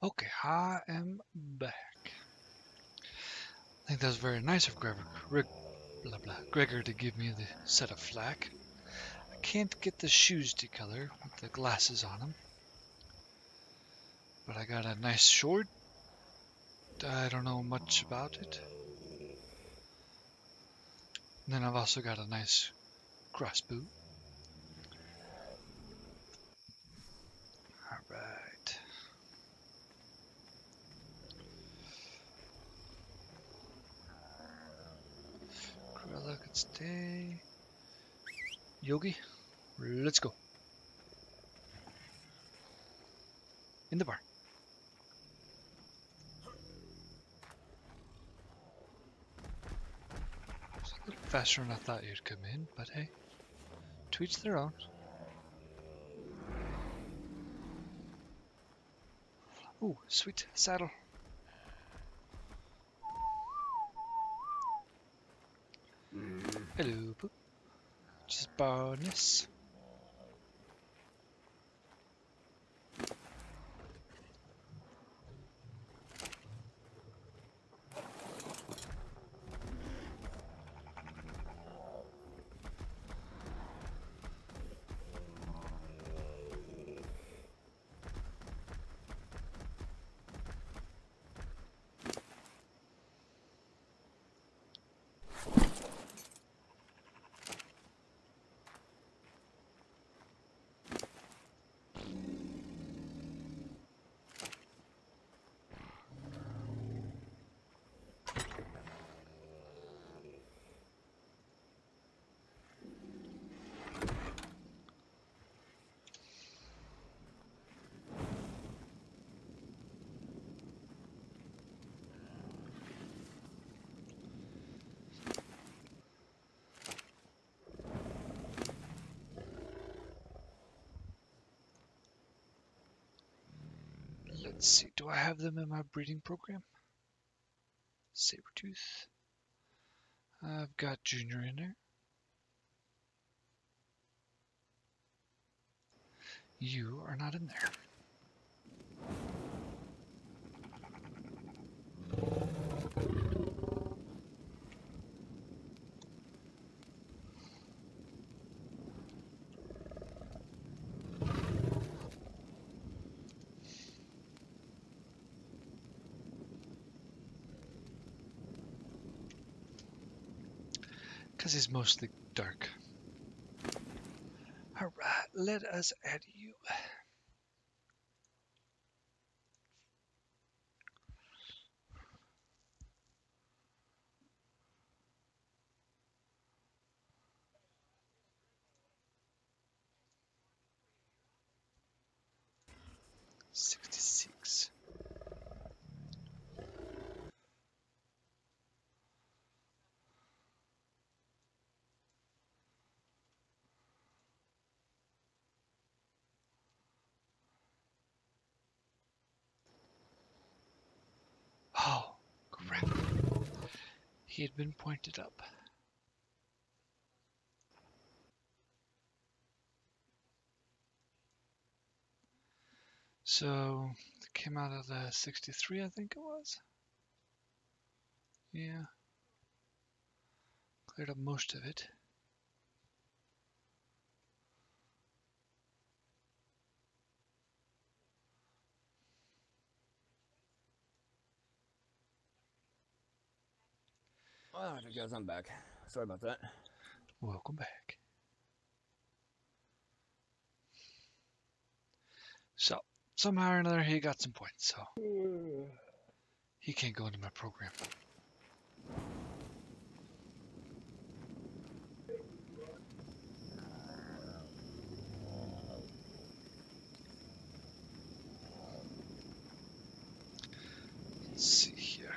Okay, I am back. I think that was very nice of Gregor to give me the set of flak. I can't get the shoes to color with the glasses on them. But I got a nice sword. I don't know much about it. And then I've also got a nice crossbow. Alright. Gorilla could stay. Yogi, let's go. In the barn. It's a little faster than I thought you'd come in, but hey, to each their own. Ooh, sweet saddle. Hello, Poop. Just bonus. Let's see, do I have them in my breeding program? Sabertooth. I've got Junior in there. You are not in there. Because he's mostly dark. Alright, let us add you. $66. Oh, crap. He had been pointed up. So, it came out of the 63, I think it was. Yeah. Cleared up most of it. Alright, guys, I'm back. Sorry about that. Welcome back. So, somehow or another, he got some points, so he can't go into my program. Let's see here.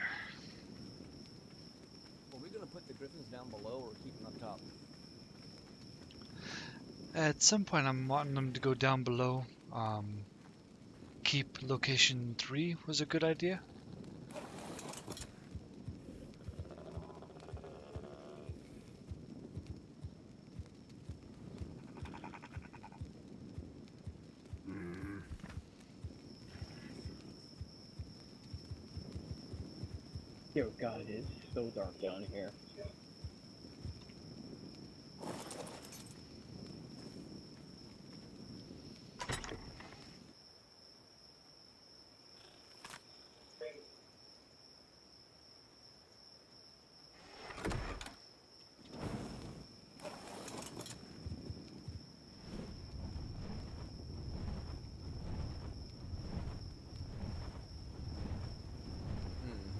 Are we gonna put the griffins down below or keep them up top? At some point, I'm wanting them to go down below. Keep location 3 was a good idea. Yo, God, it is so dark down here.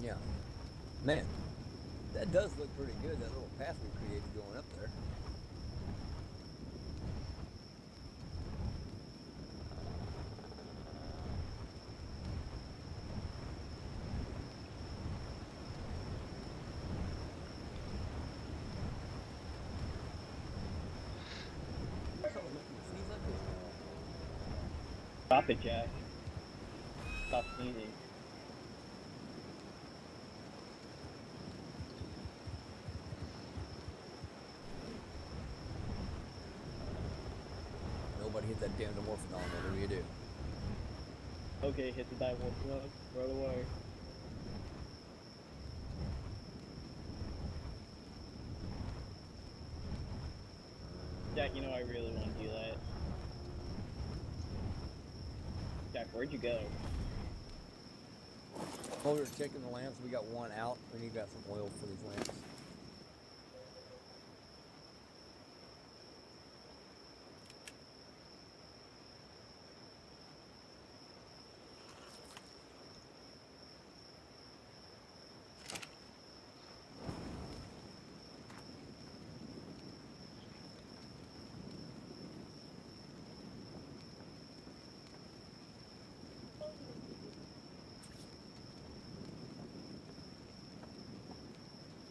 Yeah. Man, that does look pretty good, that little path we created going up there. Stop it, Jack. Stop sneezing. Nobody hit that damn Dimorphodon, whatever you do. Okay, hit the dive one. Right away. Jack, you know I really want to do that. Jack, where'd you go? While we were checking the lamps, we got one out. We need to got some oil for these lamps.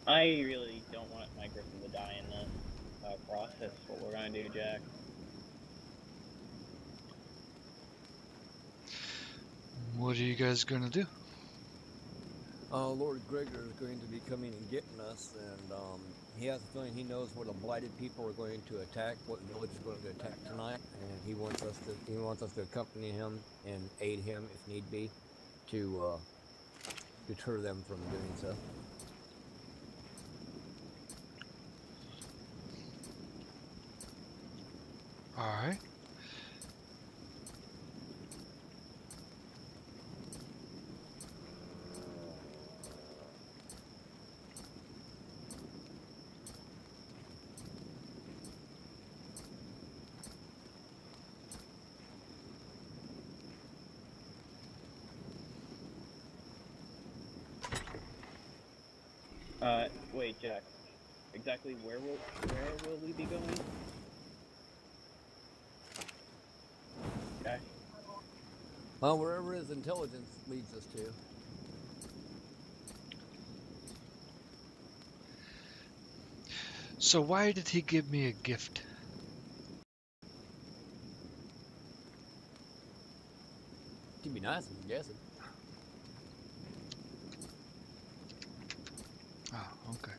I really don't want my griffin to die in this process. What we're gonna do, Jack? What are you guys gonna do? Lord Gregor is going to be coming and getting us, and he has a feeling he knows what the blighted people are going to attack, what village is going to attack tonight, and he wants us to accompany him and aid him if need be to deter them from doing so. All right. Wait, Jack. Exactly where will we be going? Jack. Well, wherever his intelligence leads us to. So why did he give me a gift? It'd be nice, I'm guessing. Oh, okay.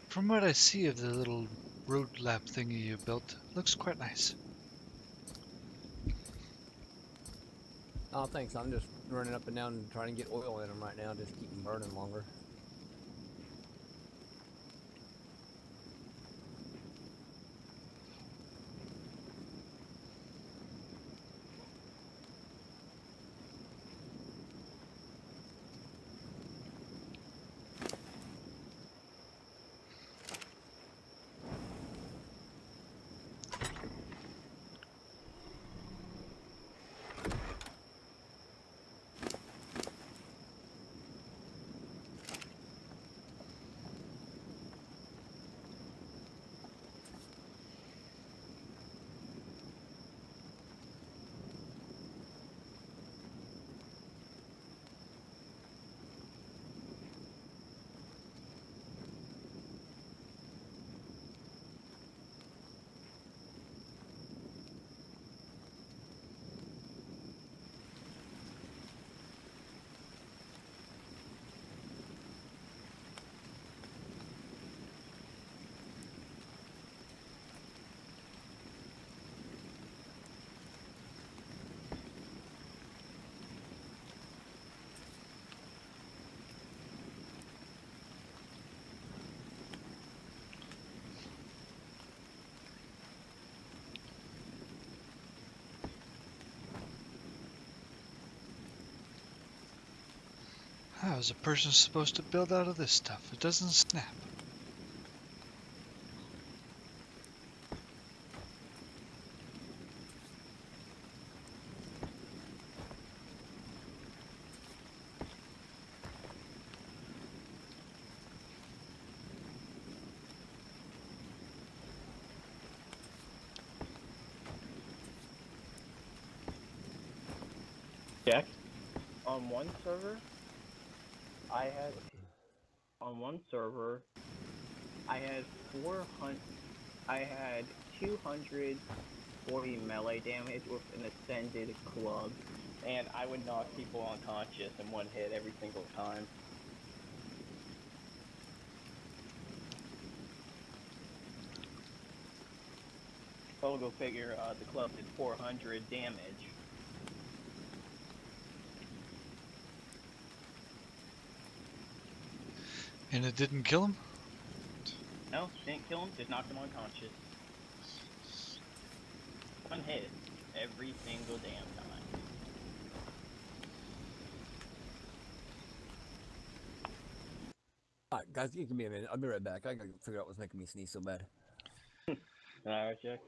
From what I see of the little road lap thingy you built, looks quite nice. Oh, thanks. I'm just running up and down and trying to get oil in them right now, just keep them burning longer. How's a person supposed to build out of this stuff? It doesn't snap. Jack, on one server, I had 240 melee damage with an ascended club, and I would knock people unconscious in one hit every single time. So go figure, the club did 400 damage. And it didn't kill him? No, didn't kill him, just knocked him unconscious. One hit every single damn time. Alright, guys, give me a minute. I'll be right back. I gotta figure out what's making me sneeze so bad. Alright, Jack.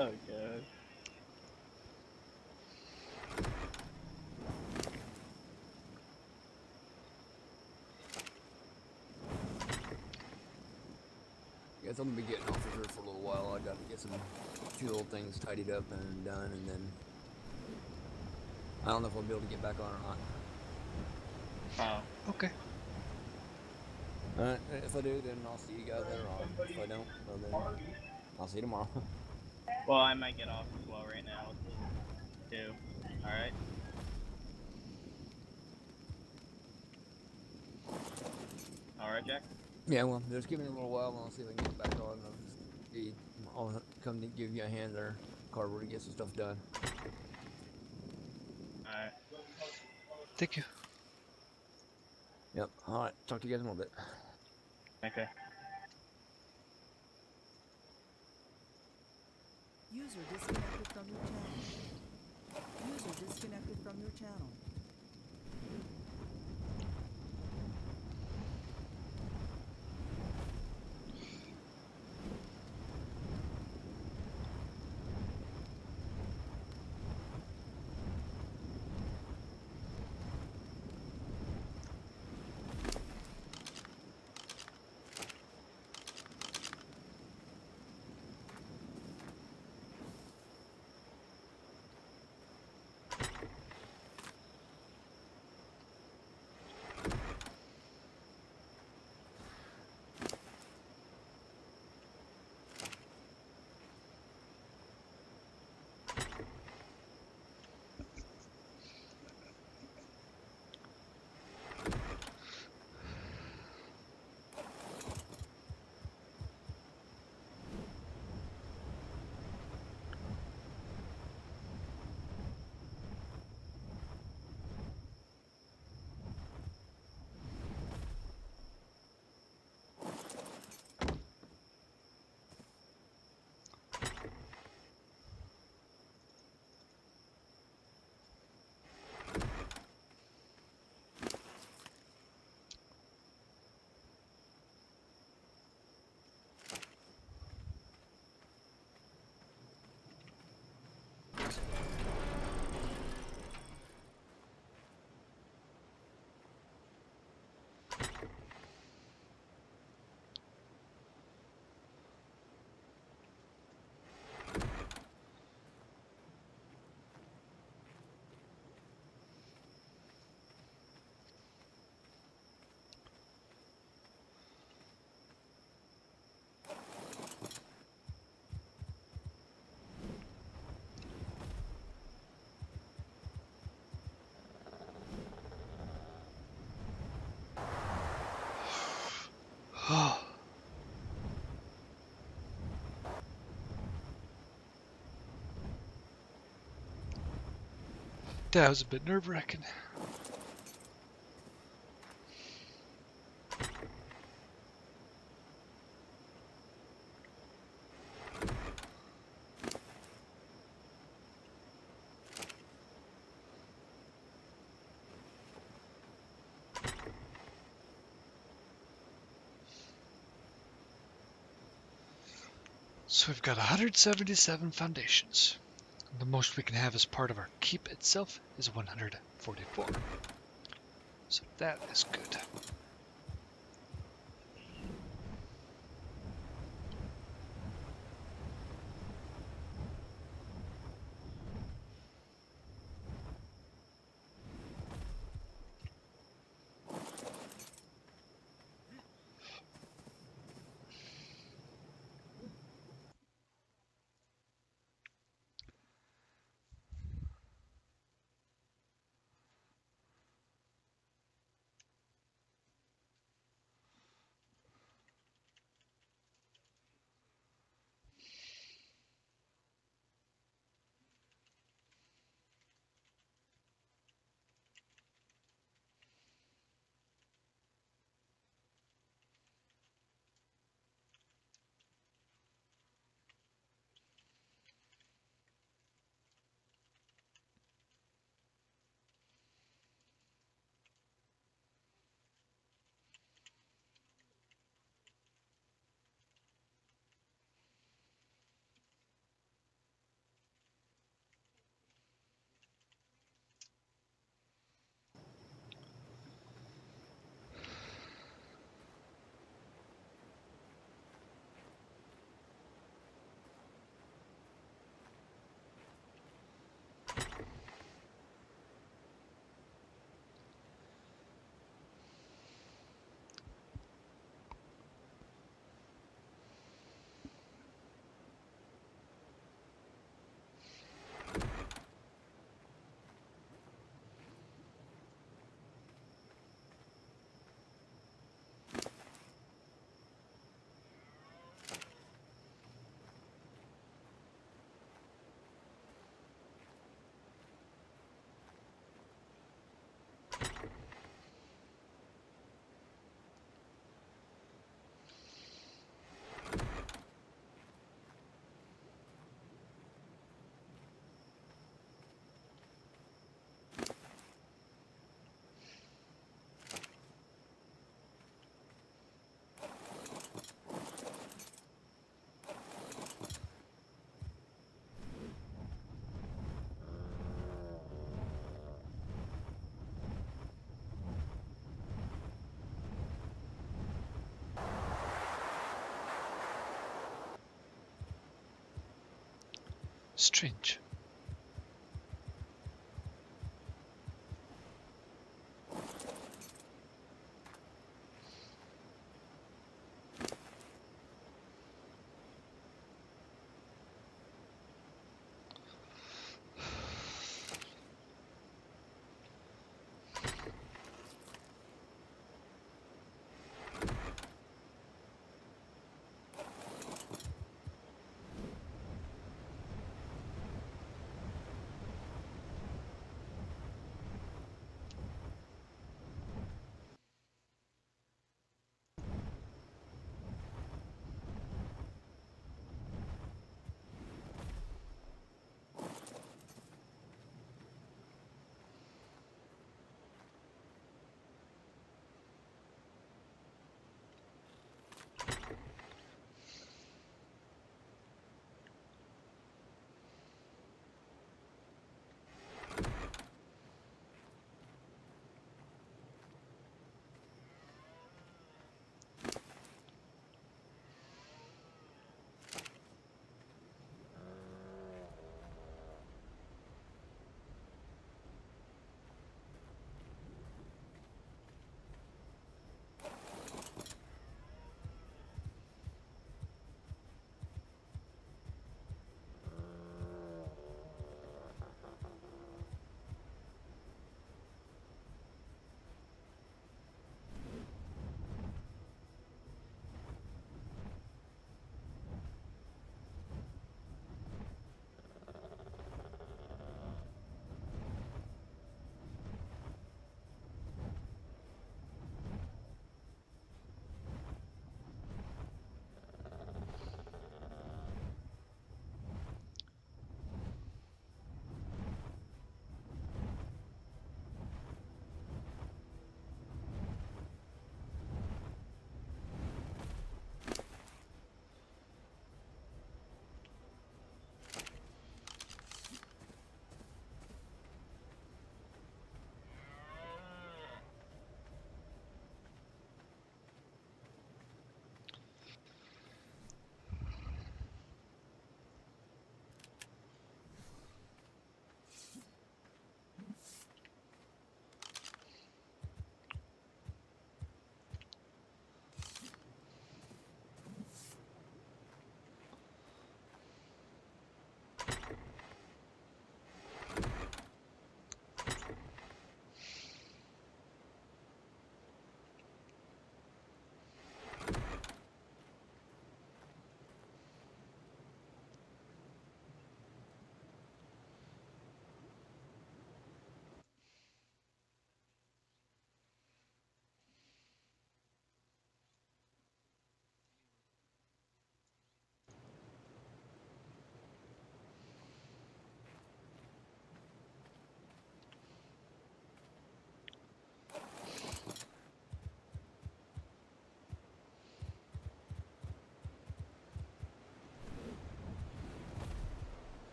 Oh god. Guess I'm gonna be getting off of here for a little while. I gotta get some few little things tidied up and done, and then I don't know if I'll be able to get back on or not. Oh. Okay. Alright, if I do, then I'll see you guys later on. If I don't, well then I'll see you tomorrow. Well, I might get off as well right now. Too. Alright. Alright, Jack? Yeah, well, just give me a little while and I'll see if I can get back on. I'll come to give you a hand there, Carver, to get some stuff done. Alright. Thank you. Yep, alright, talk to you guys in a little bit. Okay. User disconnected from your channel. User disconnected from your channel. That was a bit nerve-wracking. So we've got 177 foundations. The most we can have as part of our keep itself is 144. So that is good. Strange.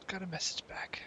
Got a message back.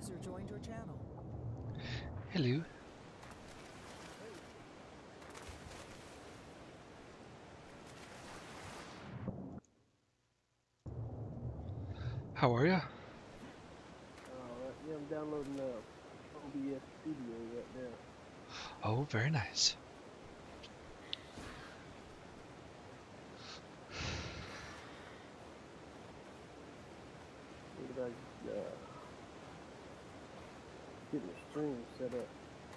User joined your channel. Hello. How are ya? Yeah, I'm downloading OBS Studio right now. Oh, very nice. Look at getting the stream set up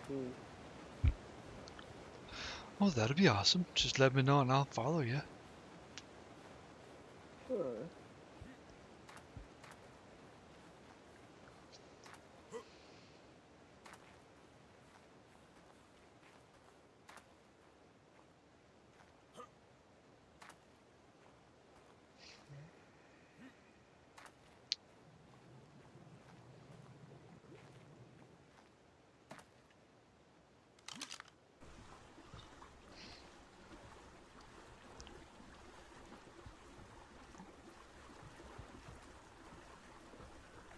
too. Oh, that'll be awesome. Just let me know and I'll follow you. Alright.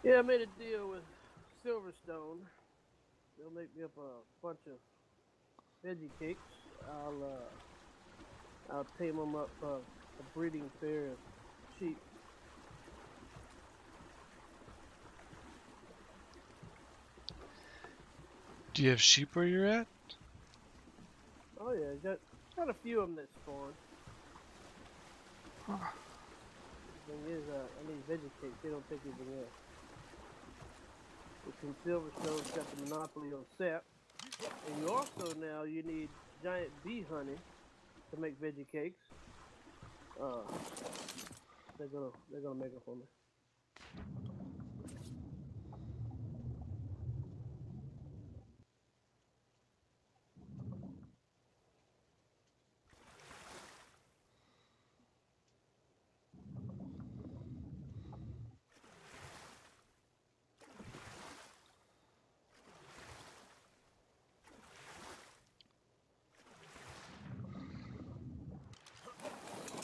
Yeah, I made a deal with Silverstone. They'll make me up a bunch of veggie cakes. I'll tame them up a breeding pair of sheep. Do you have sheep where you're at? Oh yeah, got a few of them that spawn. Huh. The thing is, I need veggie cakes. They don't take anything else. Since Silverstone's got the monopoly on sap, and you also now you need giant bee honey to make veggie cakes. They're gonna make it for me.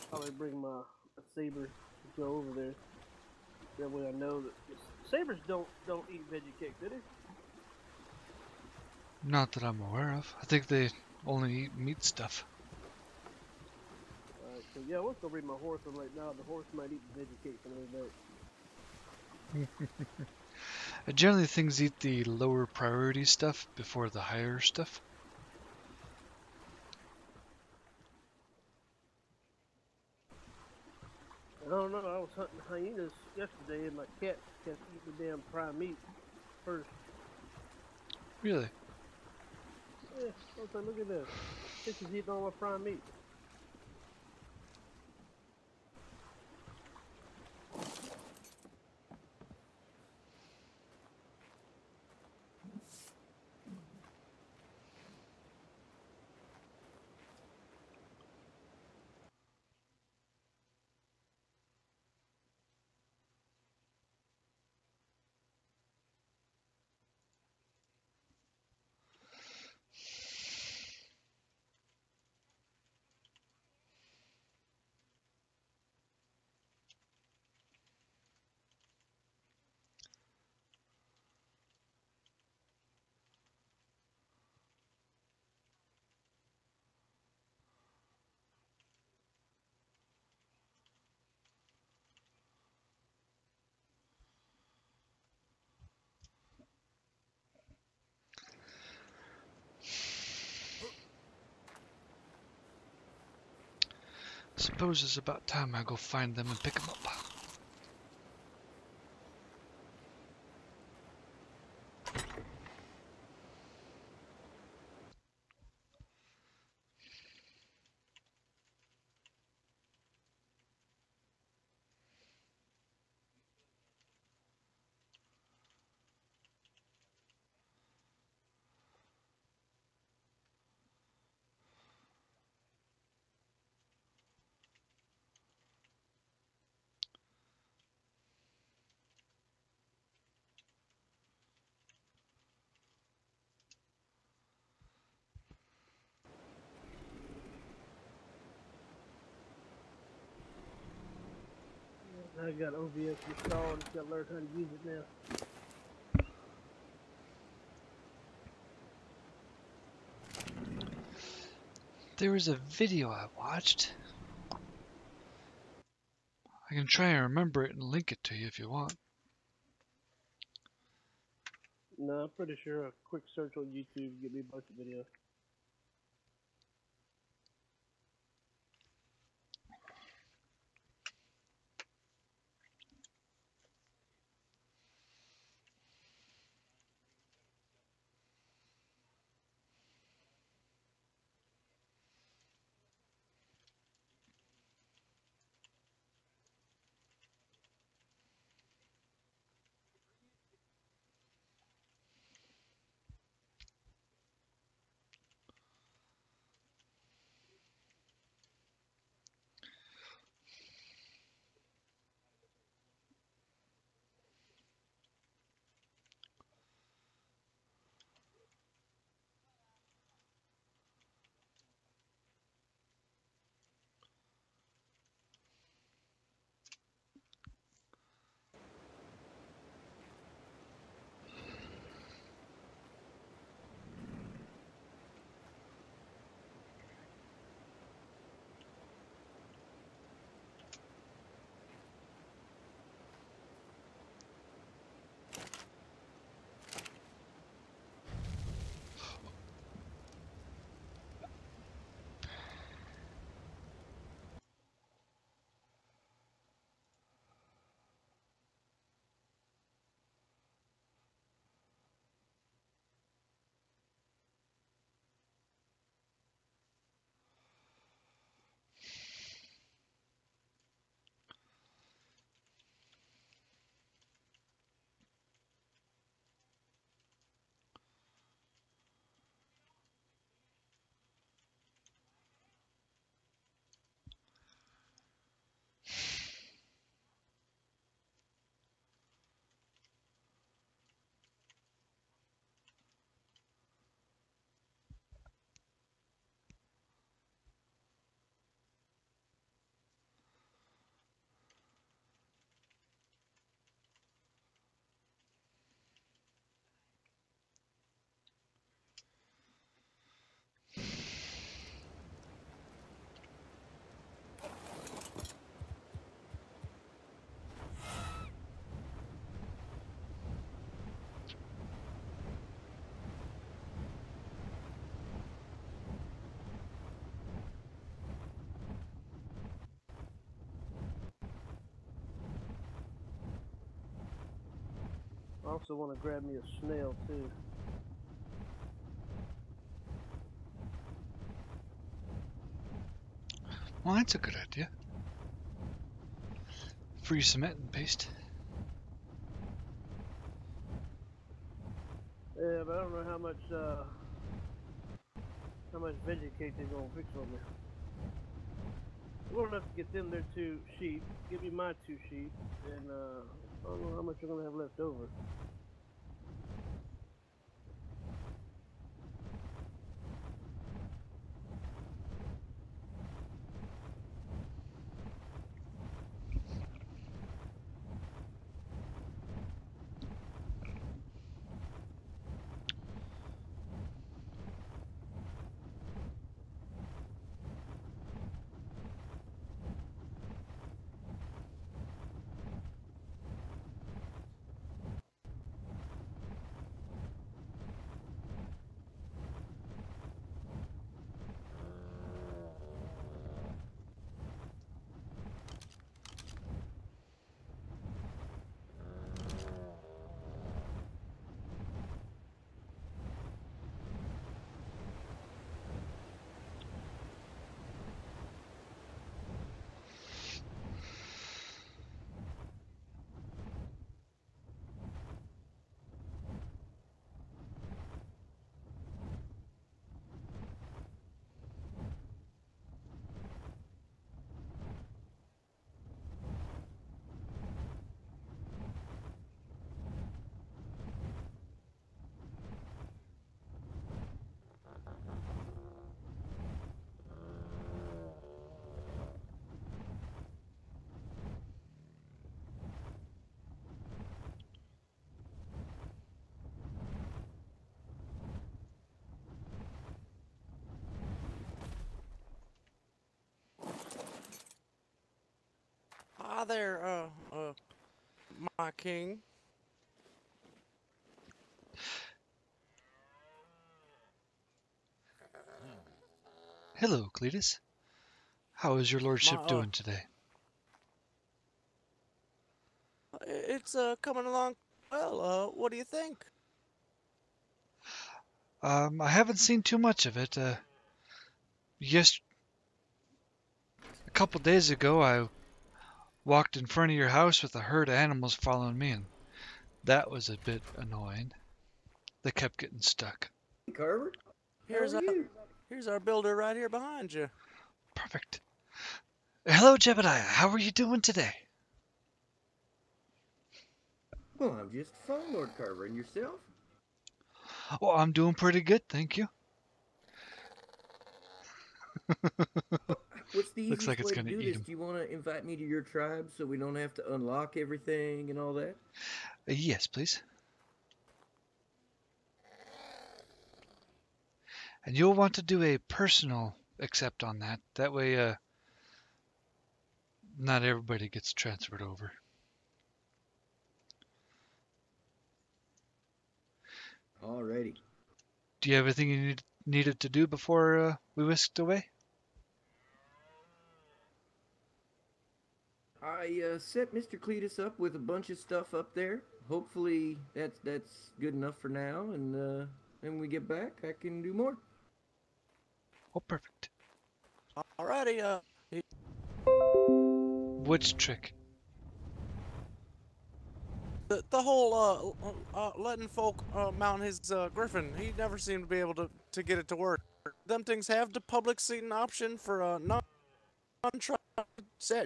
Probably bring my saber to go over there. That way I know that sabers don't eat veggie cake, do they? Not that I'm aware of. I think they only eat meat stuff. Alright, so yeah, I was gonna bring my horse in right now. The horse might eat the veggie cakes in a little bit. Generally, things eat the lower priority stuff before the higher stuff. I don't know, I was hunting hyenas yesterday and my cat kept eating the damn prime meat first. Really? Yeah, I was like, look at this. This is eating all my prime meat. Suppose it's about time I go find them and pick them up. I got OBS installed, just gotta learn how to use it now. There was a video I watched. I can try and remember it and link it to you if you want. No, I'm pretty sure a quick search on YouTube will get me a bunch of videos. I also want to grab me a snail too. Well, that's a good idea. Free cement and paste. Yeah, but I don't know how much veggie cake they're gonna fix on me. We're gonna have to get them their 2 sheep. Give me my 2 sheep, and I don't know how much we're gonna have left over. there, my king. Hello, Cletus. How is your lordship My, doing today? it's coming along well. What do you think? I haven't seen too much of it. Yes, a couple days ago, I walked in front of your house with a herd of animals following me, and that was a bit annoying. They kept getting stuck. Hey, Karver, how Here's are our you? here's our builder right here behind you. Perfect. Hello, Jebediah. How are you doing today? Well, I'm just fine, Lord Karver, and yourself? Oh, I'm doing pretty good, thank you. What's the Looks easiest like it's way to gonna do eat this? him. Do you want to invite me to your tribe so we don't have to unlock everything and all that? Yes, please. And you'll want to do a personal accept on that. That way, not everybody gets transferred over. Alrighty. Do you have everything you needed to do before we whisked away? I set Mr. Cletus up with a bunch of stuff up there. Hopefully that's good enough for now, and when we get back, I can do more. Oh, perfect. Alrighty, Which trick? the whole letting folk mount his griffin. He never seemed to be able to get it to work. Them things have the public seating option for non-tried.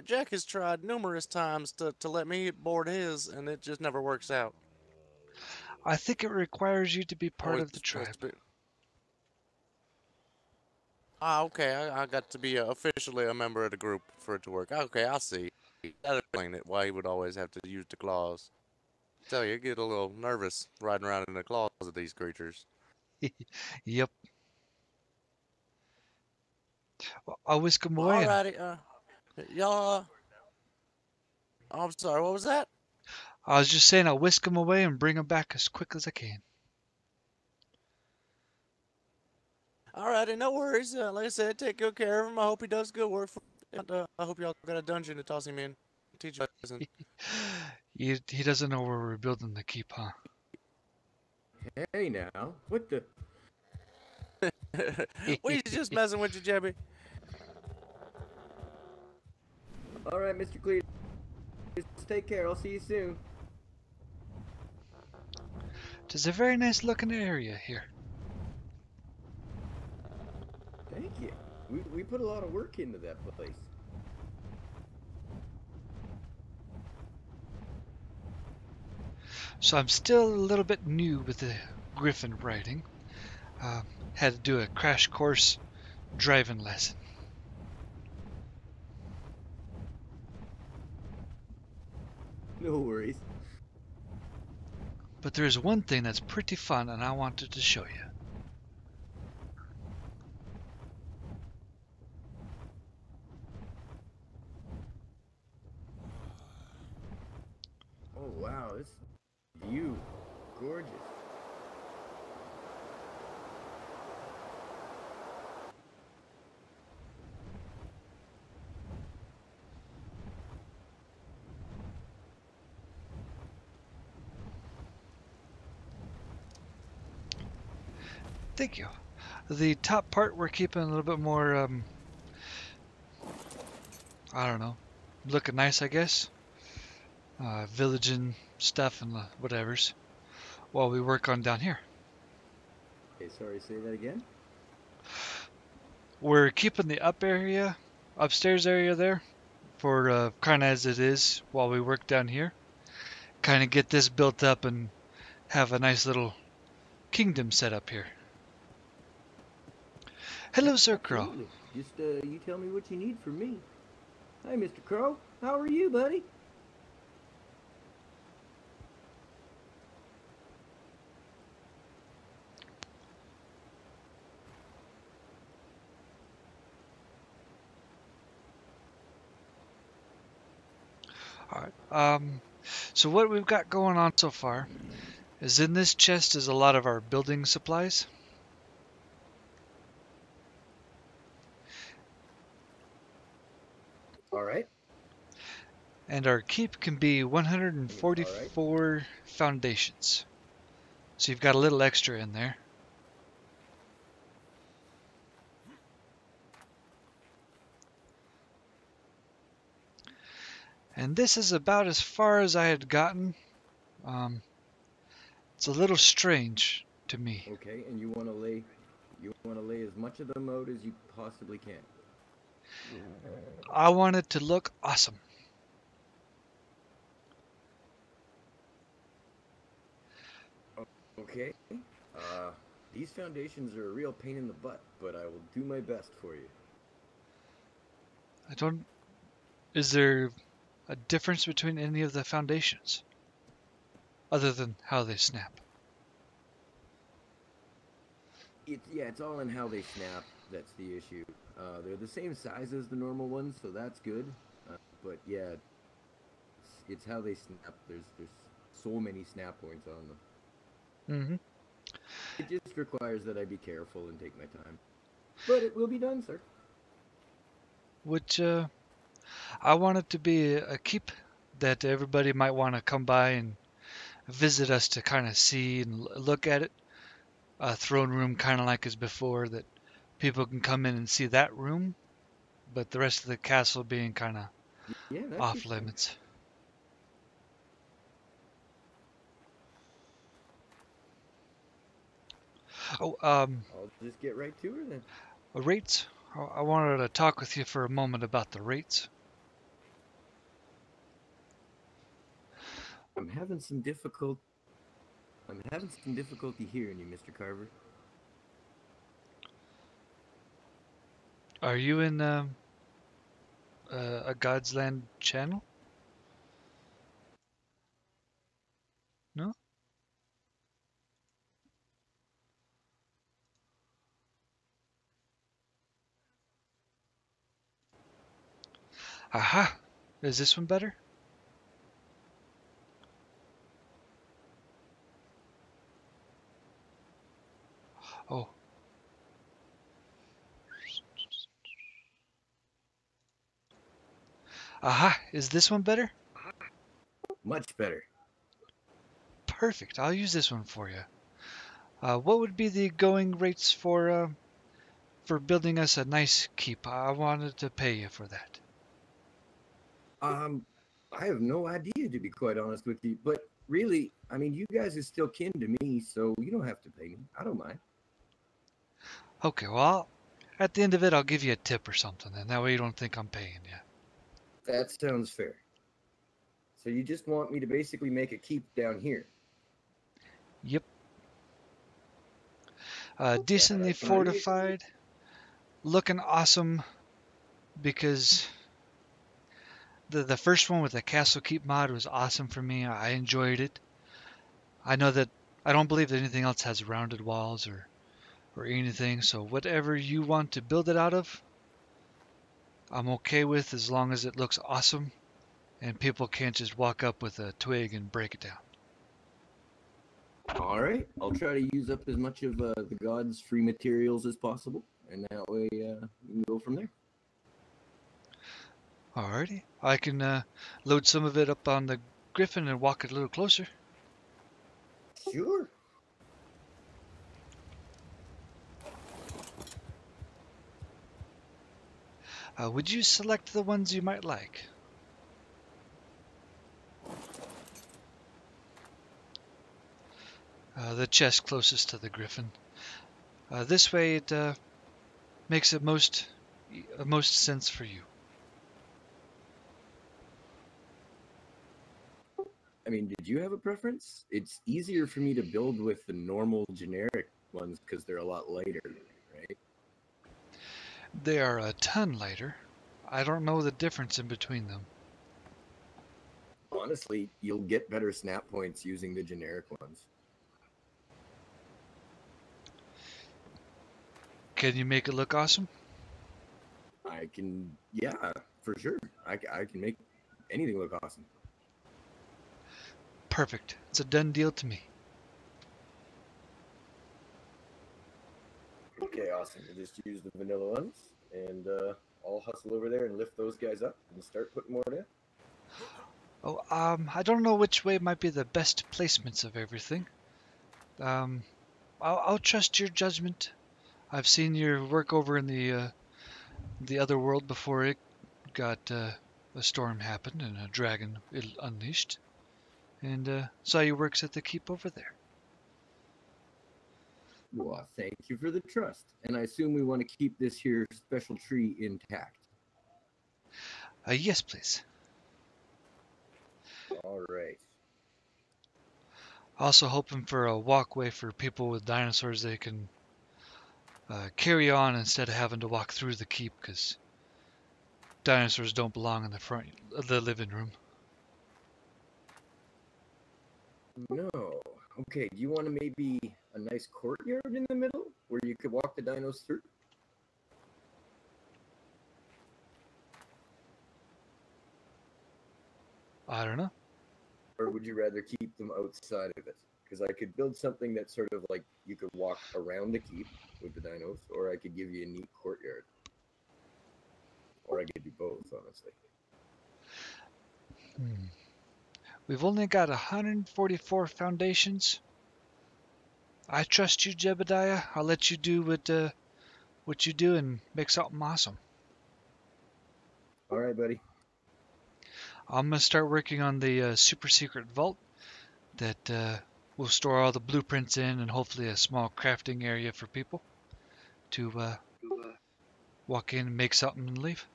Jack has tried numerous times to let me board his, and it just never works out. I think it requires you to be part Always of the tribe. Okay, I got to be officially a member of the group for it to work. Okay, I see. That'll explain it, why he would always have to use the claws. Tell you, I get a little nervous riding around in the claws of these creatures. Yep. Well, I'll whisk them Well, away. alrighty, y'all, oh, I'm sorry, what was that? I was just saying I'll whisk them away and bring them back as quick as I can. Alrighty, no worries. Like I said, take good care of him. I hope he does good work for you. And, I hope y'all got a dungeon to toss him in. Teach you a lesson. He doesn't know where we're building the keep, huh? Hey now, what the? Well, he's just messing with you, Jebby. Alright, Mr. Cletus, take care. I'll see you soon. It's a very nice looking area here. Thank you. We put a lot of work into that place. So I'm still a little bit new with the griffin riding. Had to do a crash course driving lesson. No worries. But there's one thing that's pretty fun and I wanted to show you. Oh wow, this view, gorgeous. Thank you. The top part we're keeping a little bit more, I don't know, looking nice, I guess. Villaging stuff and the whatevers while we work on down here. Okay, sorry, say that again? We're keeping the upstairs area there for kind of as it is while we work down here. Kind of get this built up and have a nice little kingdom set up here. Hello, Sir Crow. Absolutely. Just you tell me what you need from me. Hi, Mr. Crow. How are you, buddy? Alright. So what we've got going on so far is in this chest is a lot of our building supplies. All right. And our keep can be 144 foundations. So you've got a little extra in there. And this is about as far as I had gotten. It's a little strange to me. Okay, and you want to lay as much of them out as you possibly can. I want it to look awesome. Okay. These foundations are a real pain in the butt, but I will do my best for you. Is there a difference between any of the foundations? Other than how they snap? It's all in how they snap. That's the issue. They're the same size as the normal ones, so that's good. But yeah, it's how they snap. There's so many snap points on them. Mm-hmm. It just requires that I be careful and take my time. But it will be done, sir. Which, I want it to be a keep that everybody might want to come by and visit us to kind of see and look at it. A throne room kind of like as before, that people can come in and see that room, but the rest of the castle being kind of off limits. Oh, I'll just get right to her then. Rates? I wanted to talk with you for a moment about the rates. I'm having some difficulty hearing you, Mr. Karver. Are you in a God's Land channel? No? Aha! Is this one better? Oh. Aha! Is this one better? Much better. Perfect. I'll use this one for you. What would be the going rates for building us a nice keep? I wanted to pay you for that. I have no idea, to be quite honest with you. But really, I mean, you guys are still kin to me, so you don't have to pay me. I don't mind. Okay, well, at the end of it, I'll give you a tip or something, and that way you don't think I'm paying you. That sounds fair. So you just want me to basically make a keep down here? Yep. Decently fortified, looking awesome, because the first one with the castle keep mod was awesome for me. I enjoyed it. I know that I don't believe that anything else has rounded walls or anything, so whatever you want to build it out of, I'm okay with, as long as it looks awesome and people can't just walk up with a twig and break it down. All right, I'll try to use up as much of the gods' free materials as possible, and that way we can go from there. Alrighty, I can load some of it up on the griffin and walk it a little closer. Sure. Would you select the ones you might like? The chest closest to the griffin. This way it makes it most sense for you. I mean, did you have a preference? It's easier for me to build with the normal generic ones because they're a lot lighter, right? They are a ton lighter. I don't know the difference in between them. Honestly, you'll get better snap points using the generic ones. Can you make it look awesome? I can, yeah, for sure. I can make anything look awesome. perfect. It's a done deal to me. Okay, awesome. We'll just use the vanilla ones, and I'll hustle over there and lift those guys up and start putting more in. Oh, I don't know which way might be the best placements of everything. I'll trust your judgment. I've seen your work over in the other world before it got a storm happened and a dragon unleashed, and saw your works at the keep over there. Well, thank you for the trust. And I assume we want to keep this here special tree intact. Yes, please. All right. Also hoping for a walkway for people with dinosaurs they can carry on instead of having to walk through the keep, because dinosaurs don't belong in the front of the living room. No. Okay, do you want to maybe a nice courtyard in the middle where you could walk the dinos through? I don't know. Or would you rather keep them outside of it? Because I could build something that's sort of like you could walk around the keep with the dinos, or I could give you a neat courtyard. Or I could do both, honestly. We've only got 144 foundations. I trust you, Jebediah. I'll let you do what you do and make something awesome. All right, buddy. I'm gonna start working on the super secret vault that we'll store all the blueprints in, and hopefully a small crafting area for people to walk in and make something and leave.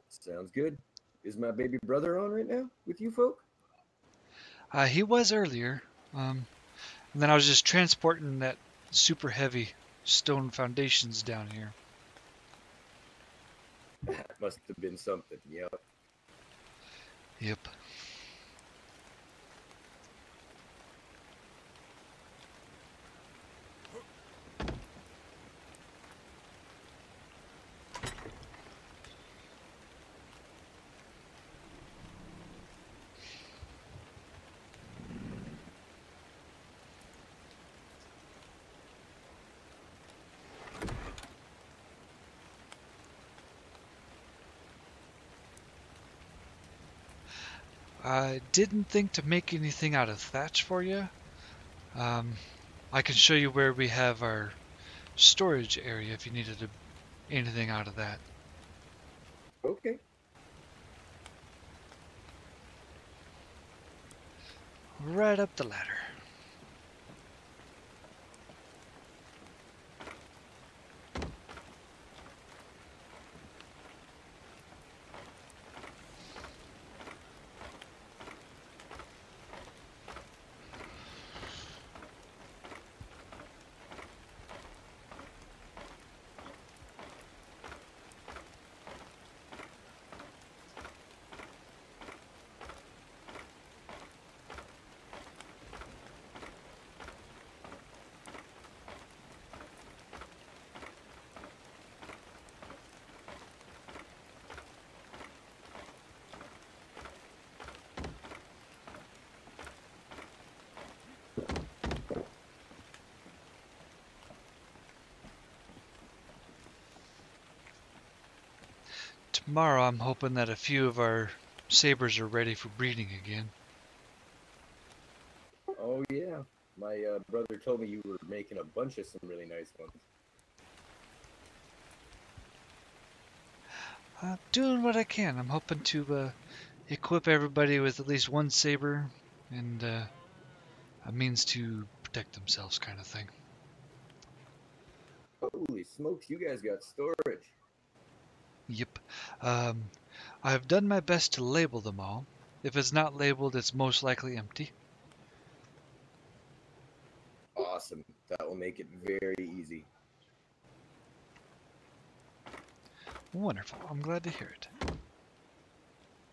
Sounds good. Is my baby brother on right now with you folk? He was earlier, and then I was just transporting that super heavy stone foundations down here. That must have been something, yeah. Yep. I didn't think to make anything out of thatch for you. I can show you where we have our storage area if you needed anything out of that. Okay. Right up the ladder. Tomorrow I'm hoping that a few of our sabers are ready for breeding again. Oh, yeah. My brother told me you were making a bunch of some really nice ones. Doing what I can. I'm hoping to equip everybody with at least one saber and a means to protect themselves, kind of thing. Holy smokes, you guys got storage. Yep. I've done my best to label them all. If it's not labeled, it's most likely empty. Awesome. That will make it very easy. Wonderful. I'm glad to hear it.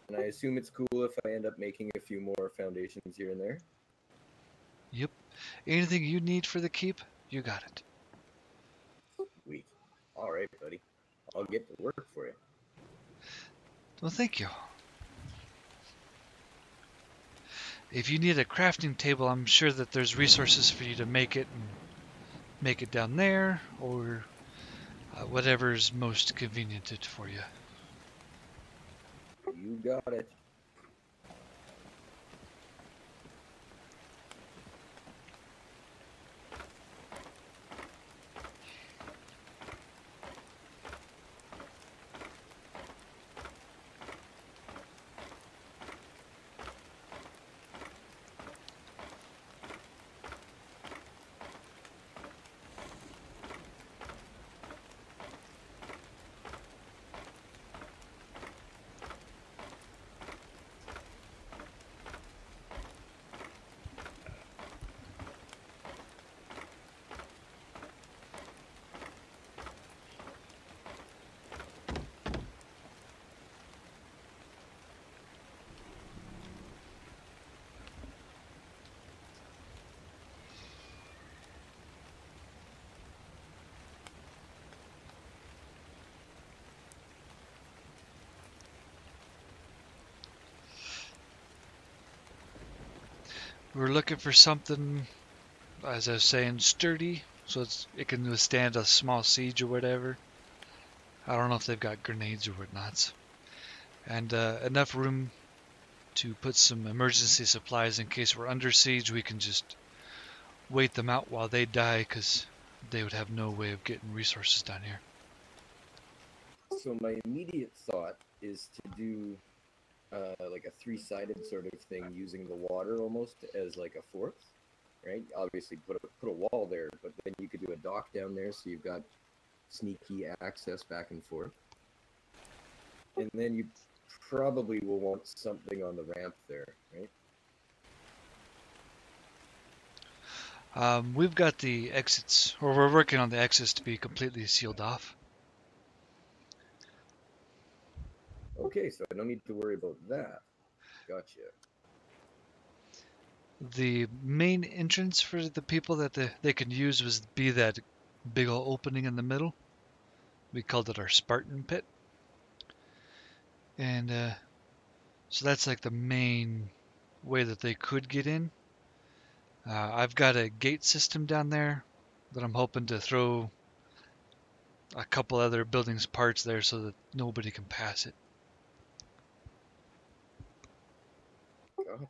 And I assume it's cool if I end up making a few more foundations here and there? Yep. Anything you need for the keep, you got it. Sweet. All right, buddy. I'll get to work for you. Well, thank you. If you need a crafting table, I'm sure that there's resources for you to make it and make it down there, or whatever's most convenient for you. You got it. We're looking for something, as I was saying, sturdy, so it can withstand a small siege or whatever. I don't know if they've got grenades or whatnots. And enough room to put some emergency supplies in case we're under siege. We can just wait them out while they die, because they would have no way of getting resources down here. So my immediate thought is to do like a three-sided sort of thing, using the water almost as like a fort, right? Obviously put a wall there, but then you could do a dock down there, so you've got sneaky access back and forth. And then you probably will want something on the ramp there, right? We've got the exits, or we're working on the exits to be completely sealed off. Okay, so I don't need to worry about that. Gotcha. The main entrance for the people that they could use was be that big old opening in the middle. We called it our Spartan pit. And so that's like the main way that they could get in. I've got a gate system down there that I'm hoping to throw a couple other buildings parts there so that nobody can pass it. Gotcha.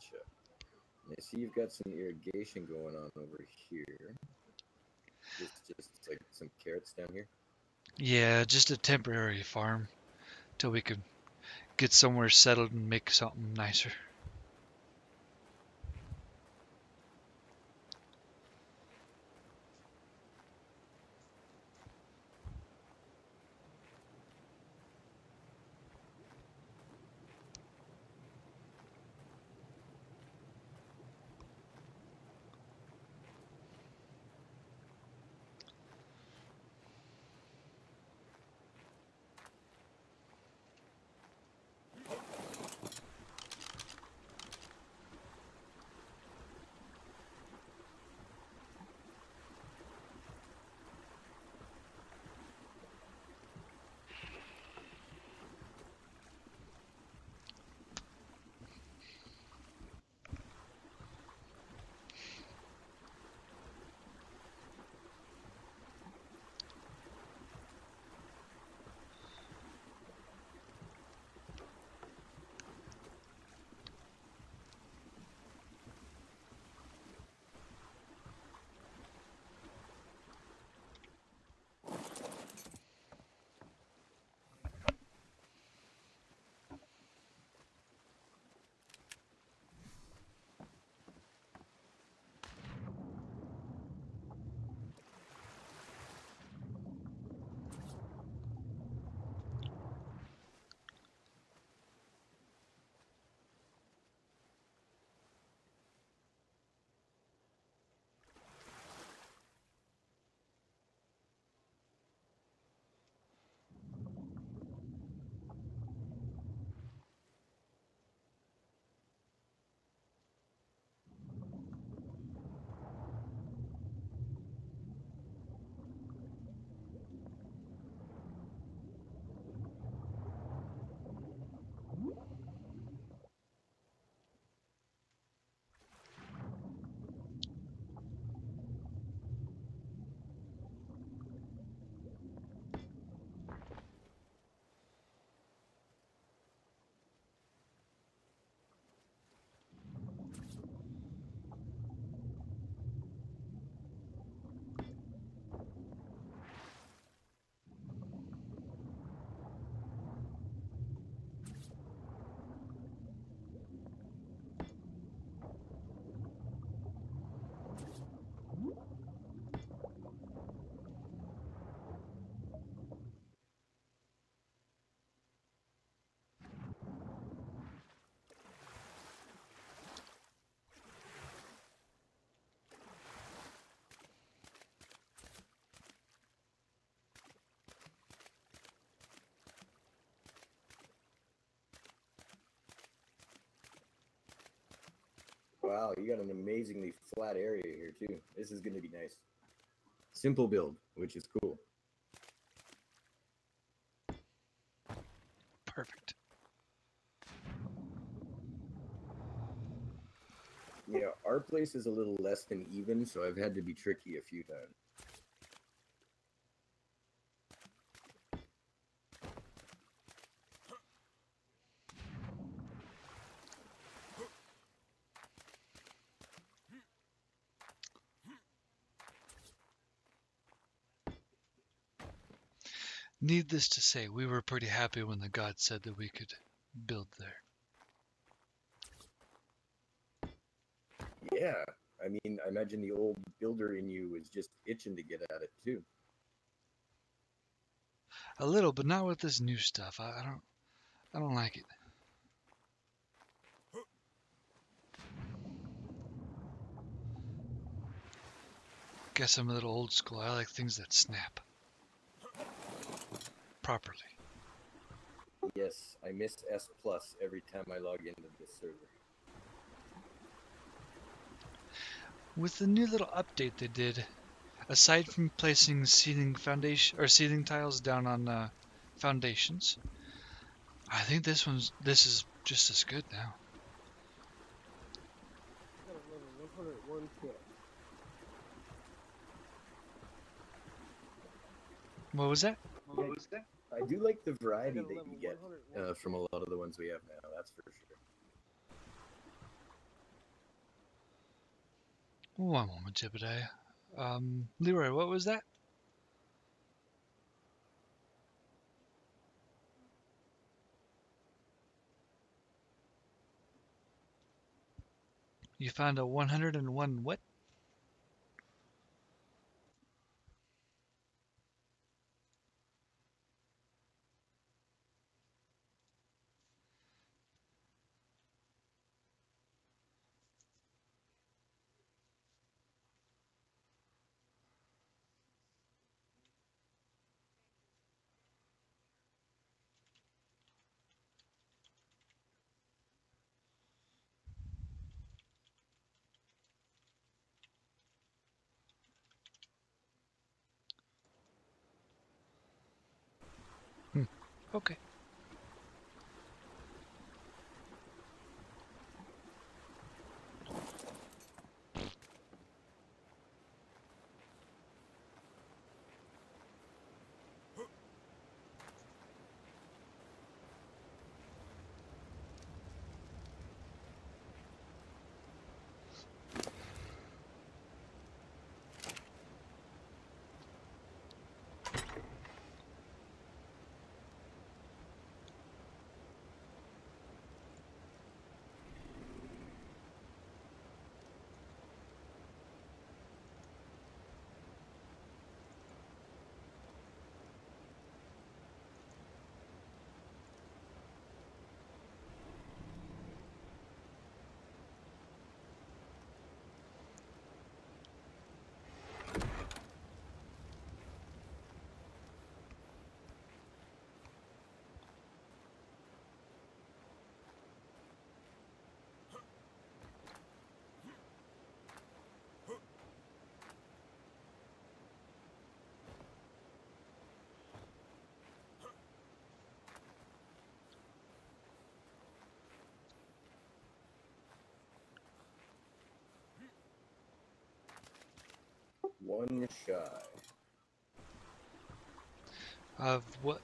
I see you've got some irrigation going on over here. Just like some carrots down here. Yeah, just a temporary farm till we can get somewhere settled and make something nicer. wow, you got an amazingly flat area here too. This is going to be nice. Simple build, which is cool. Perfect. Yeah, our place is a little less than even, so I've had to be tricky a few times. Needless to say, we were pretty happy when the gods said that we could build there. Yeah, I mean, I imagine the old builder in you was just itching to get at it too. A little, but not with this new stuff. I don't like it. Guess I'm a little old school. I like things that snap properly. Yes, I miss S Plus every time I log into this server. With the new little update they did, aside from placing ceiling tiles down on foundations, I think this is just as good now. Got a level 101 kit. What was that? I do like the variety I got a that level you get 101. from a lot of the ones we have now, that's for sure. One moment, Jebediah. Leroy, what was that? You found a 101 what? Okay. One shy. Of what?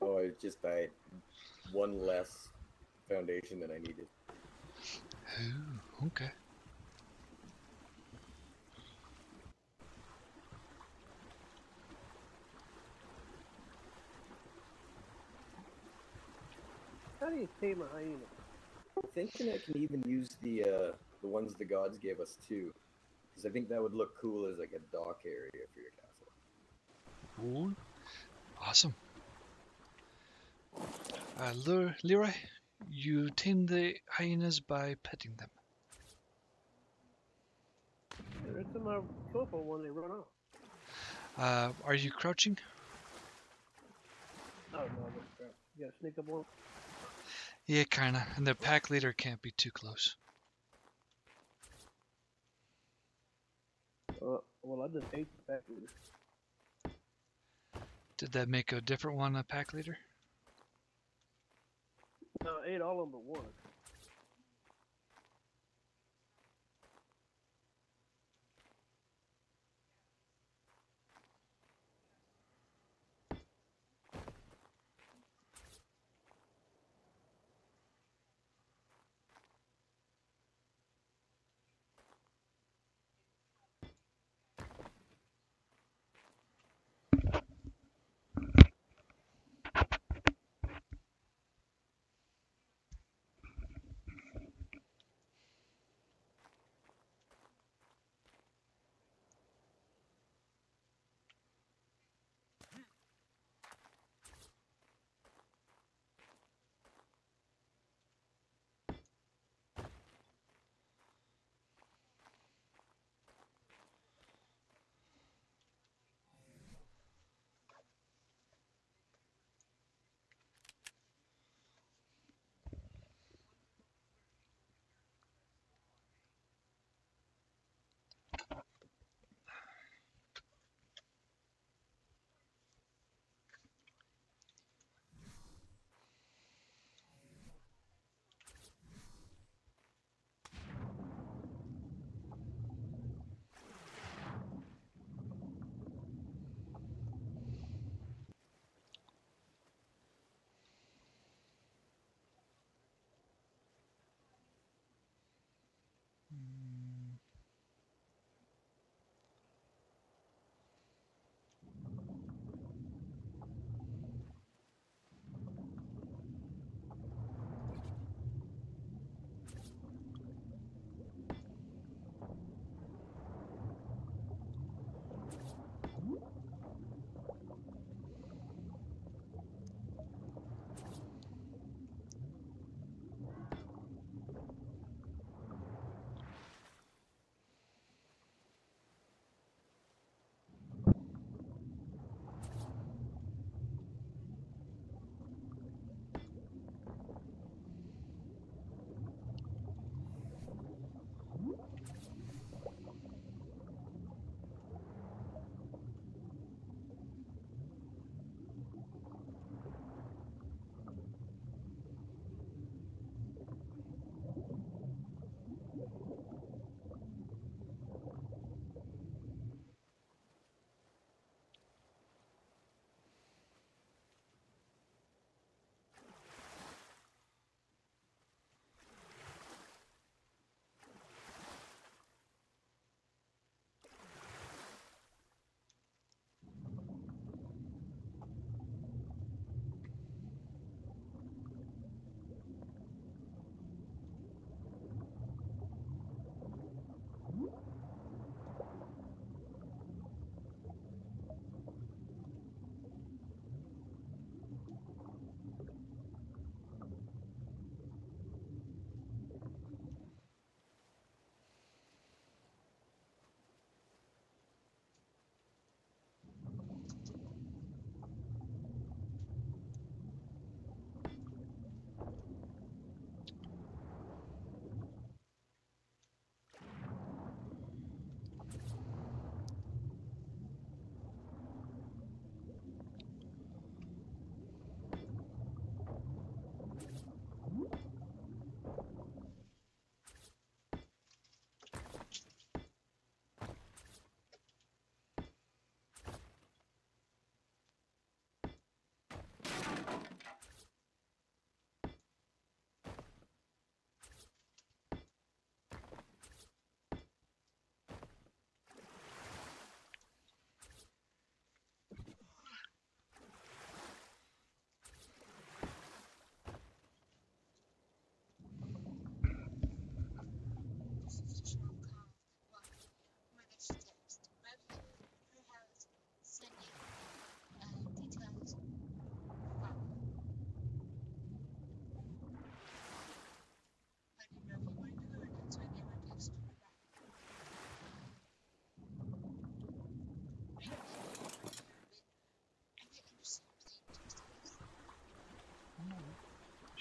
Oh, I just died. One less foundation than I needed. Ooh, okay. How do you tame a hyena? I'm thinking I can even use the ones the gods gave us too, because I think that would look cool as like a dock area for your castle. Ooh, awesome. Leroy, you tame the hyenas by petting them. Every time I kill for one, they run off. Are you crouching? Oh no, that's crap. You gotta sneak up on. Yeah, kinda. And the pack leader can't be too close. Well, I just ate the pack leader. Did that make a different one a pack leader? No, I ate all of them but one.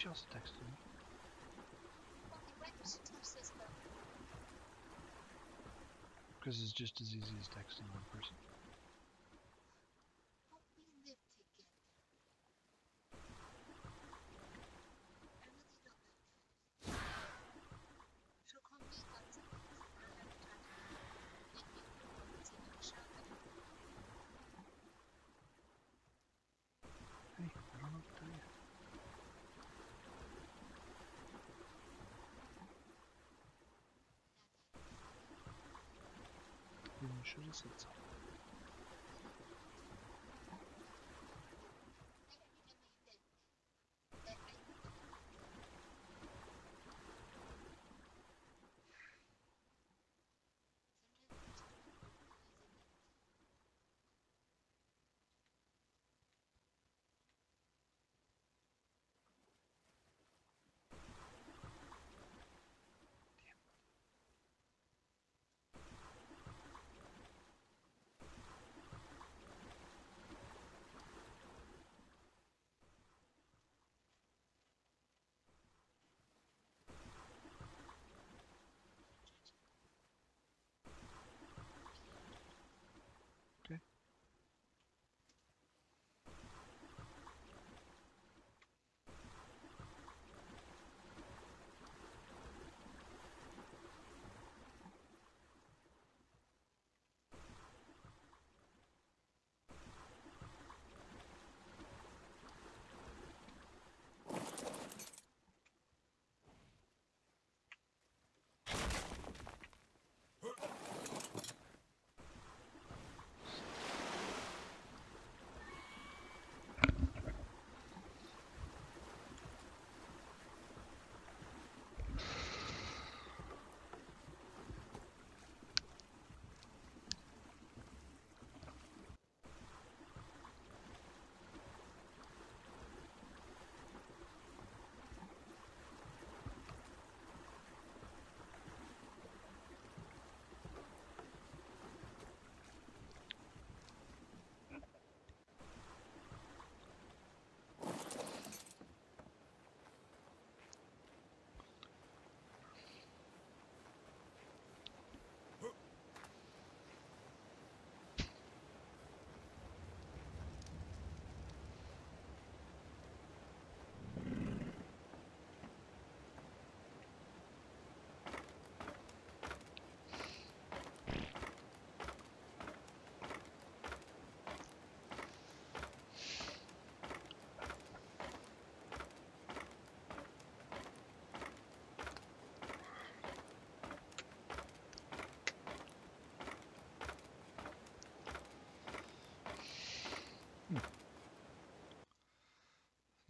she also texted me. Because it's just as easy as texting one person. Hey, I don't know what to tell you. Then you should have said so. Okay.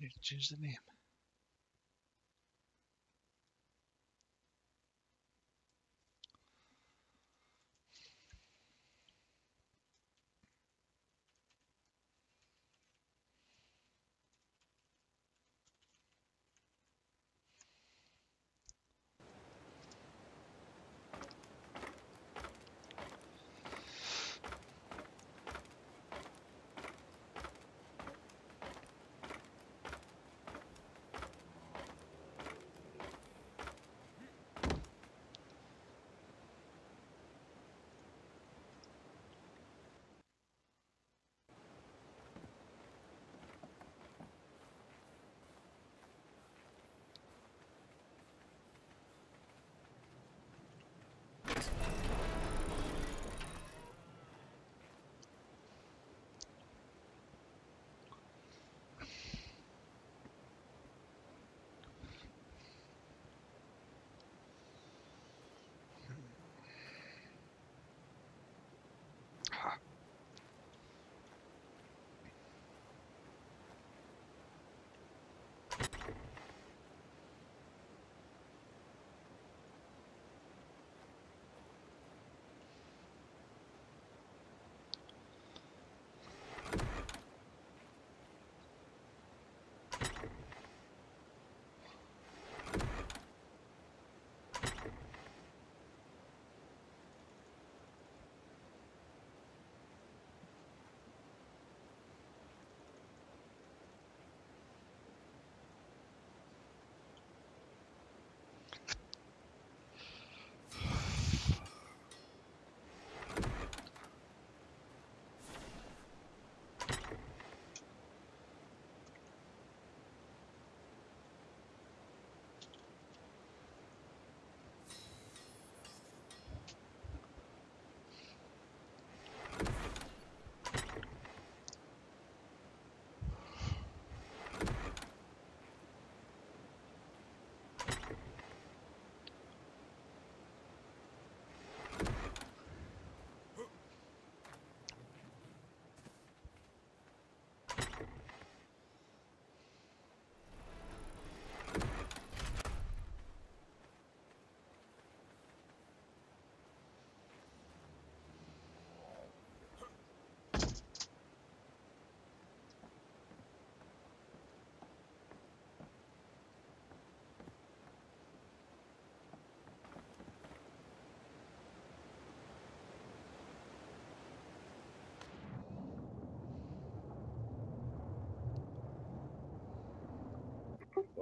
Need to change the name.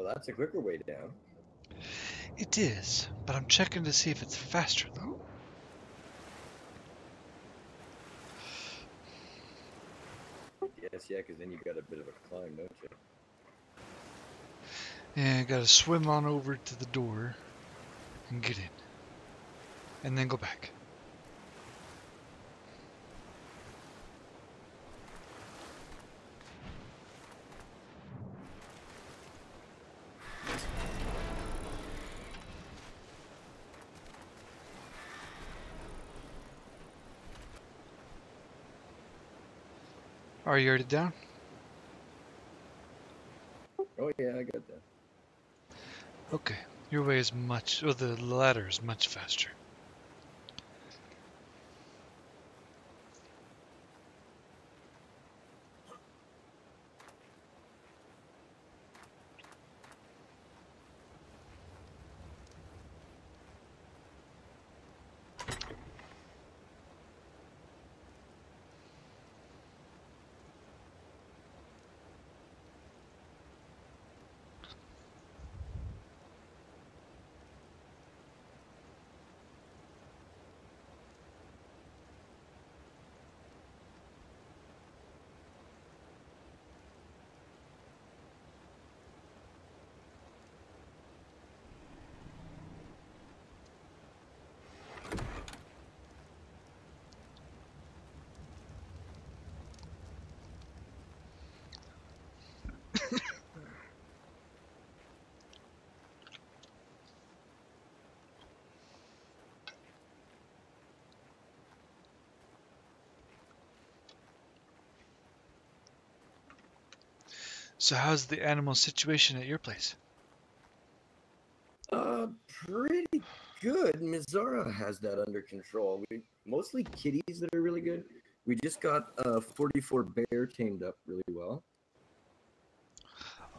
Well, that's a quicker way down. It is, but I'm checking to see if it's faster though. Yes, yeah, because then you got a bit of a climb, don't you? And I gotta swim on over to the door and get in. And then go back. Are you already down? Oh yeah, I got that. Okay. Your way is much, or the ladder is much faster. So how's the animal situation at your place? Pretty good. Mizara has that under control. We mostly kitties that are really good. We just got 44 bear tamed up really well.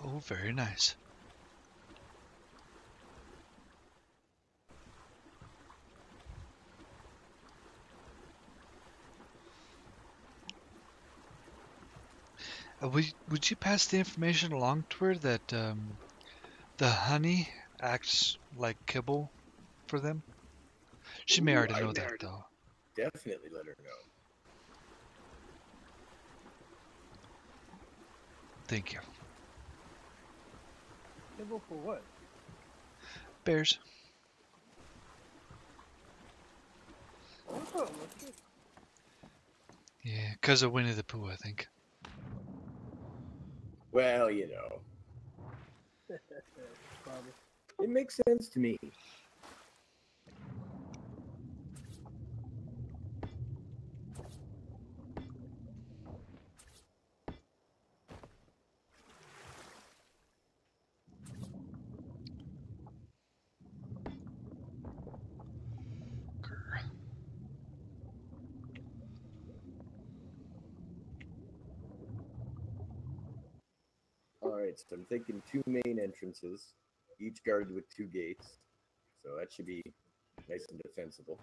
Oh, very nice. Would you pass the information along to her that the honey acts like kibble for them? She may Ooh, already I know may that, already- though. Definitely let her know. Thank you. Kibble for what? Bears. Oh, what's this? Yeah, 'cause of Winnie the Pooh, I think. Well, you know, Probably. it makes sense to me. Grr. Alright, so I'm thinking 2 main entrances, each guarded with 2 gates. So that should be nice and defensible.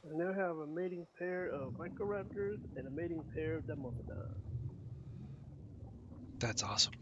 I now have a mating pair of Microraptors and a mating pair of Demophodons. That's awesome.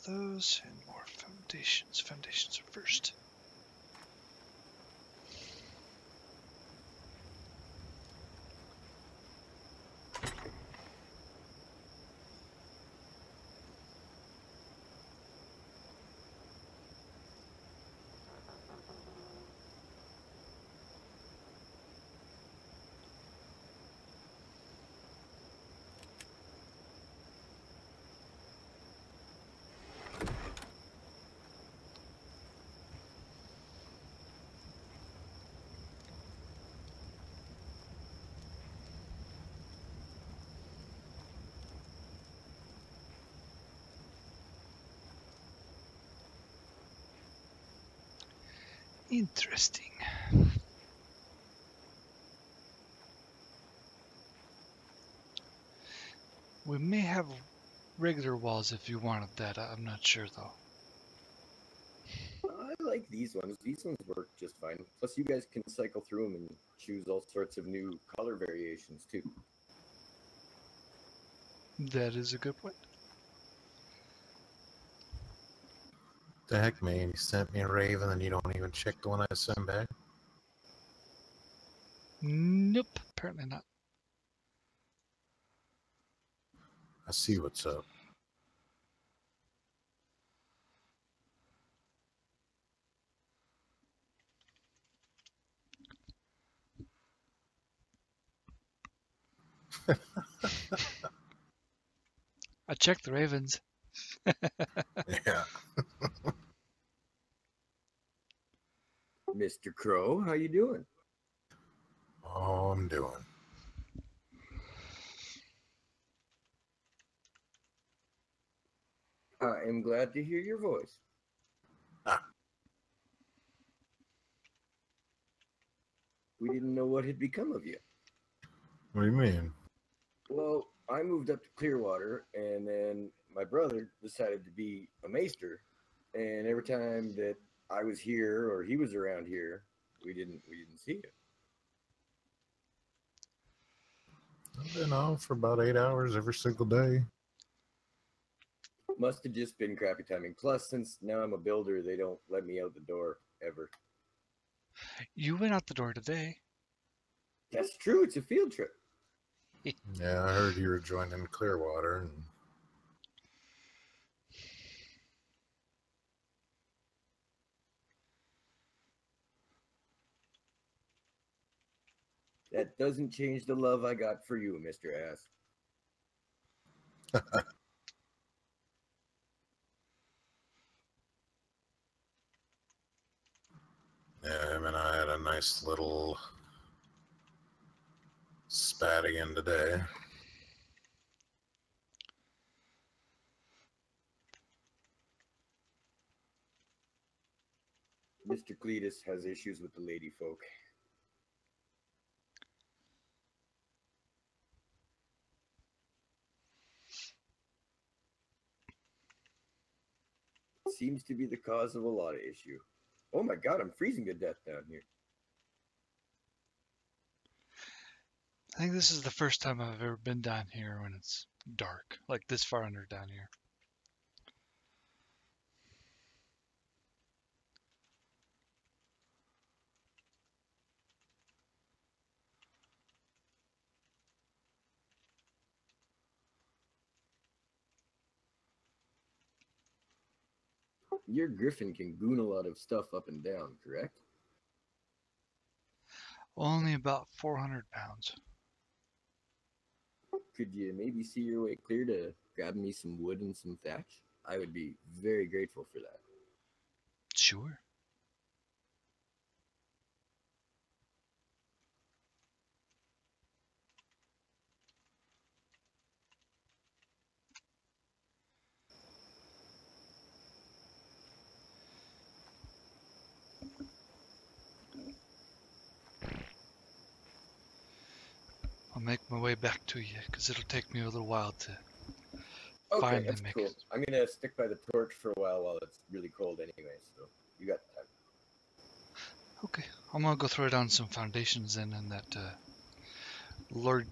those and more foundations. Foundations are first. Interesting. We may have regular walls if you wanted that. I'm not sure though. I like these ones. These ones work just fine. Plus, you guys can cycle through them and choose all sorts of new color variations too. That is a good point. The heck, man? You sent me a Raven and you don't even check the one I sent back? Nope, apparently not. I see what's up. I checked the Ravens. Yeah. Mr. Crow, how you doing? Oh, I'm doing. I am glad to hear your voice. Ah. We didn't know what had become of you. What do you mean? Well, I moved up to Clearwater, and then my brother decided to be a Maester, and every time that I was here or he was around here, we didn't see you. I've been on for about 8 hours every single day. Must have just been crappy timing. Plus, since now I'm a builder, they don't let me out the door ever. You went out the door today. That's true. It's a field trip. Yeah, I heard you were joining Clearwater. And That doesn't change the love I got for you, Mr. Ass. yeah, him and I had a nice little spat again today. Mr. Cletus has issues with the lady folk. Seems to be the cause of a lot of issue. Oh my god, I'm freezing to death down here. I think this is the first time I've ever been down here when it's dark, like this far under down here. Your griffin can goon a lot of stuff up and down, correct? Only about 400 pounds. Could you maybe see your way clear to grab me some wood and some thatch? I would be very grateful for that. Sure. I'll make my way back to you, because it'll take me a little while to Okay, finally that's make cool. it. I'm gonna stick by the torch for a while it's really cold anyway, so you got time. Okay, I'm gonna go throw down some foundations in that Lord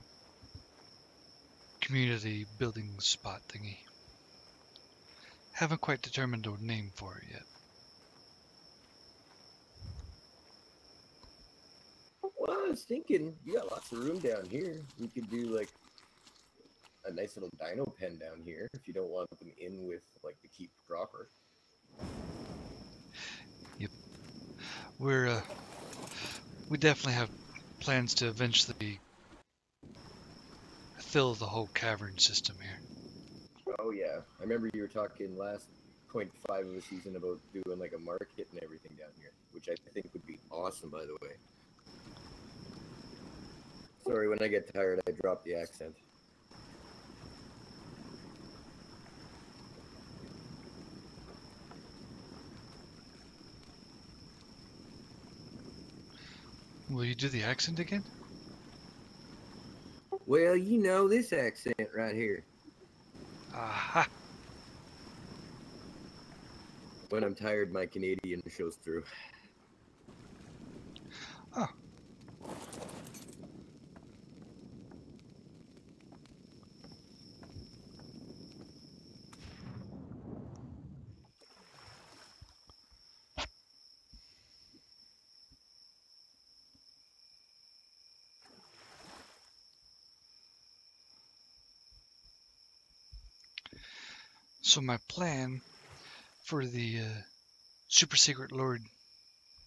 community building spot thingy. Haven't quite determined a name for it yet. Well, I was thinking, you got lots of room down here. We could do like a nice little dino pen down here if you don't want them in with like the keep proper. Yep. We definitely have plans to eventually fill the whole cavern system here. Oh yeah, I remember you were talking last 0.5 of the season about doing like a market and everything down here, which I think would be awesome, by the way. Sorry, when I get tired, I drop the accent. Will you do the accent again? Well, you know this accent right here. Aha! When I'm tired, my Canadian shows through. Oh. So my plan for the super secret lord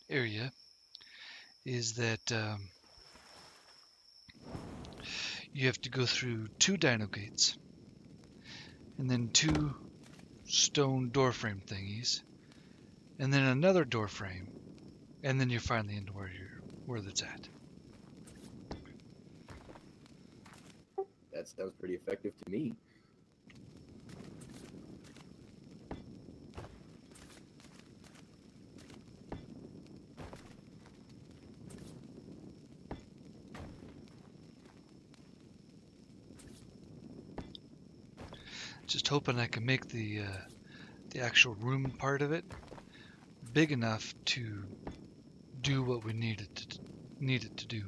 area is that you have to go through 2 dino gates and then 2 stone door frame thingies and then another door frame, and then you're finally into where that's at. That sounds pretty effective to me. Just hoping I can make the actual room part of it big enough to do what we need it to do.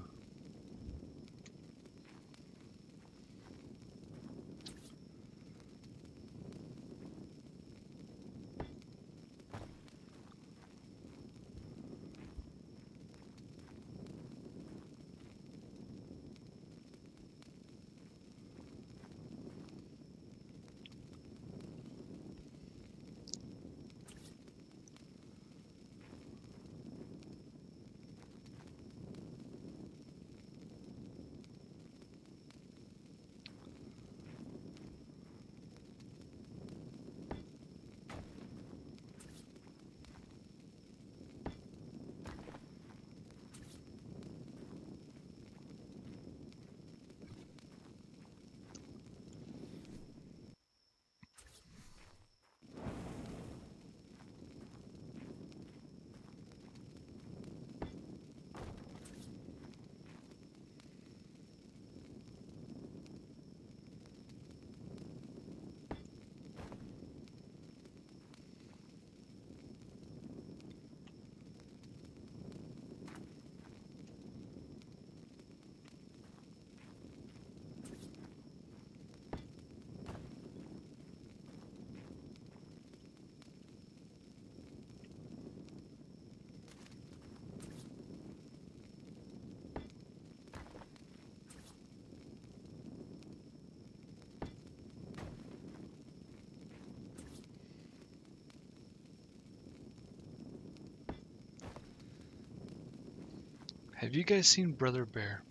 Have you guys seen Brother Bear?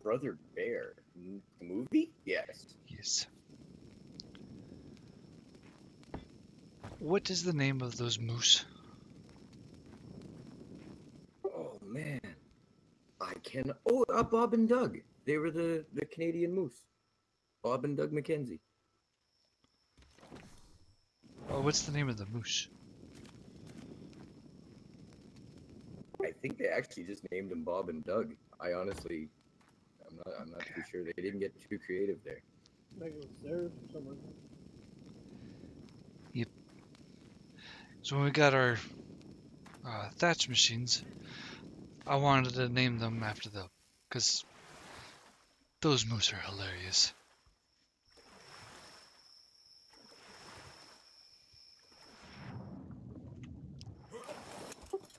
Brother Bear? The movie? Yes. Yes. What is the name of those moose? Oh man, I can. Oh, Bob and Doug. They were the Canadian moose. Bob and Doug Mackenzie. Oh, what's the name of the moose? I think they actually just named them Bob and Doug. I honestly, I'm not too sure. They didn't get too creative there. Like it was theirs or something like that. Yep. So when we got our thatch machines, I wanted to name them after them, because those moose are hilarious.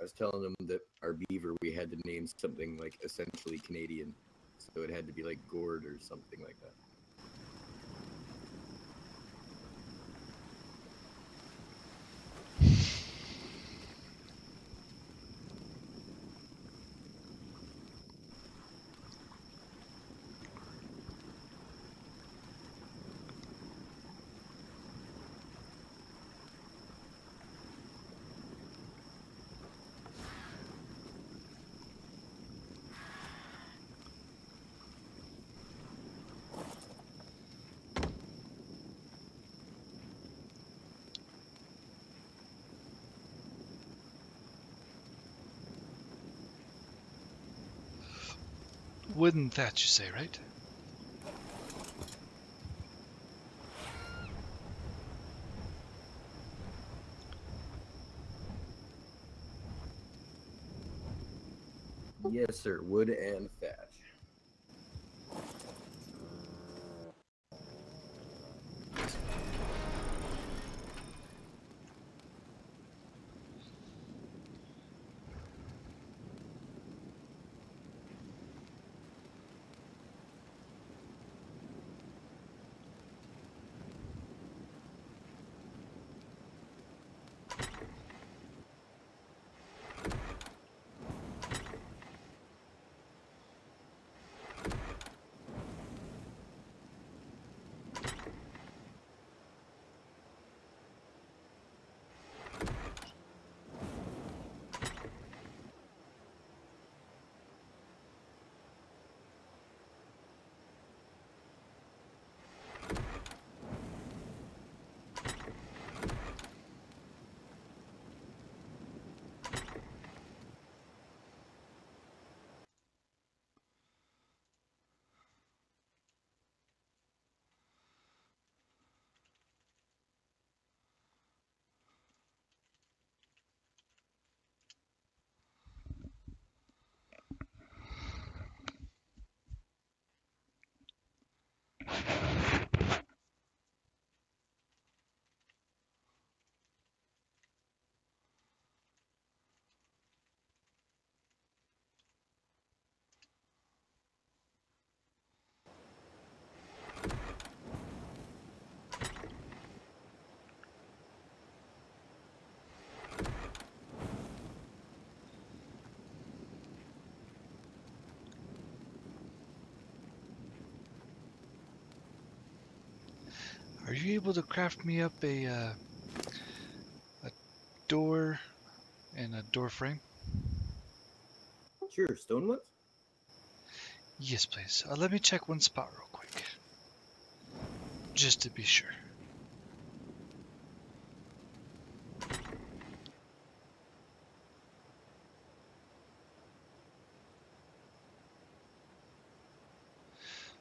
was telling them that our beaver we had to name something like essentially Canadian, so it had to be like gourd or something like that. Wooden thatch, you say, right? Yes, sir. Wood and thatch. Are you able to craft me up a door and a door frame? Sure, stone ones? Yes, please. Let me check one spot real quick. Just to be sure.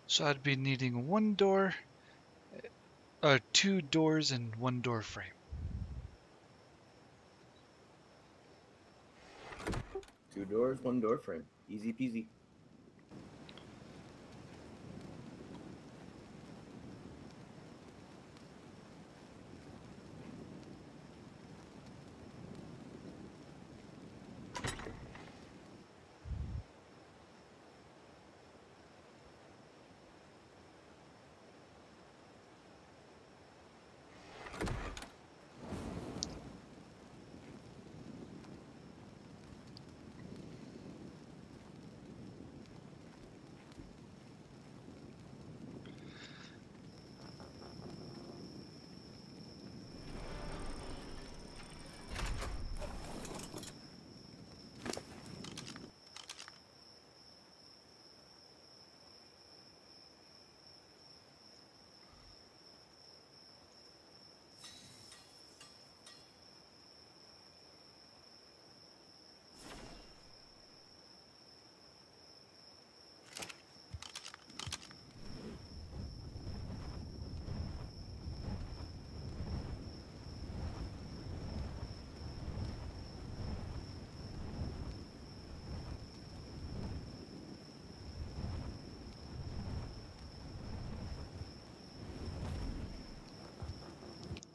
So I'd be needing one door, two doors and one door frame. Two doors, one door frame. Easy peasy.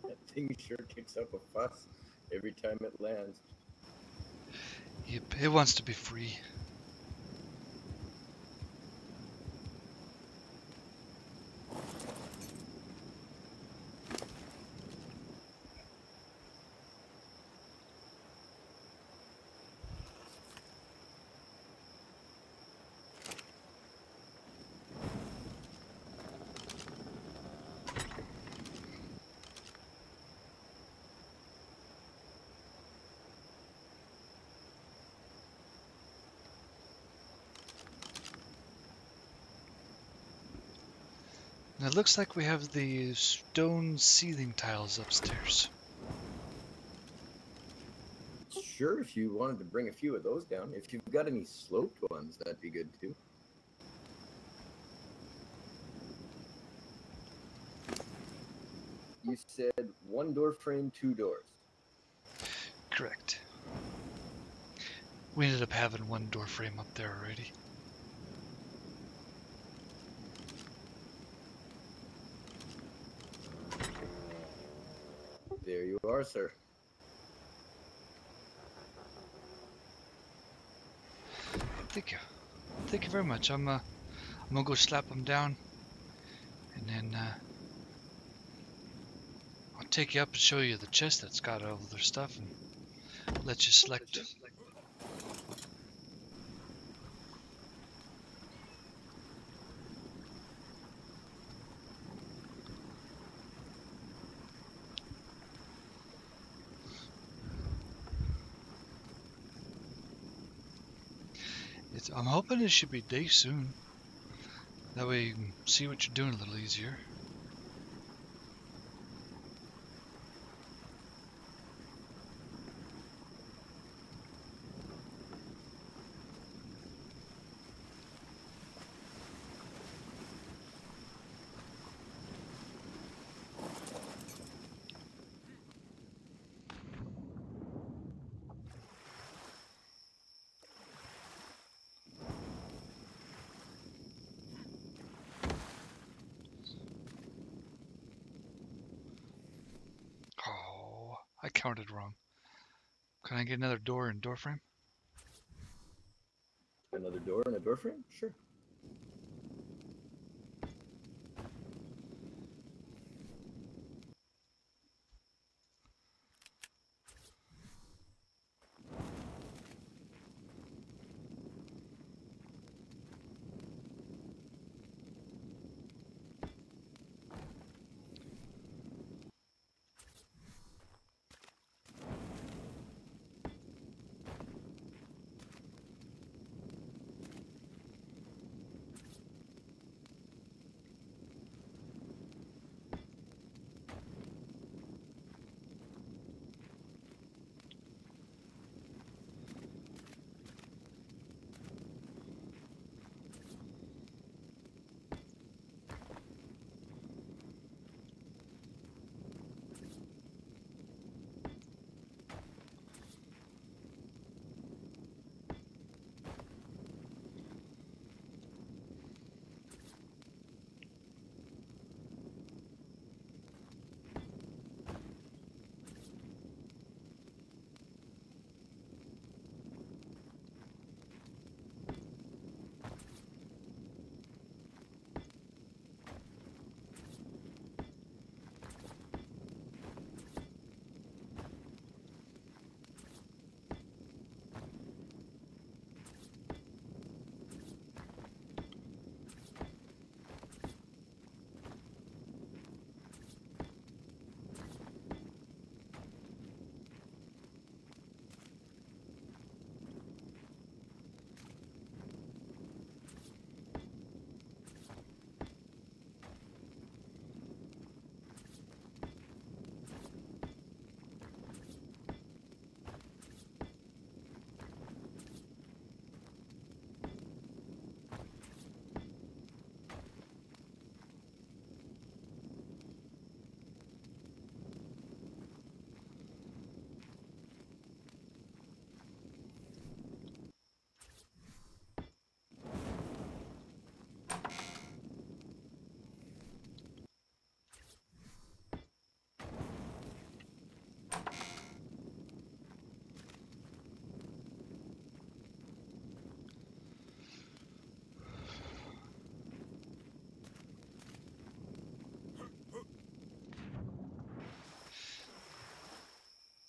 That thing sure kicks up a fuss every time it lands. Yep, it wants to be free. And it looks like we have the stone ceiling tiles upstairs. Sure, if you wanted to bring a few of those down. If you've got any sloped ones, that'd be good too. You said 1 door frame, 2 doors. Correct. We ended up having 1 door frame up there already. There you are, sir. Thank you. Thank you very much. I'm gonna go slap them down, and then I'll take you up and show you the chest that's got all of their stuff, and let you select. I'm hoping it should be day soon. That way you can see what you're doing a little easier. Oh, I counted wrong. Can I get another door and door frame? Another door and a door frame? Sure.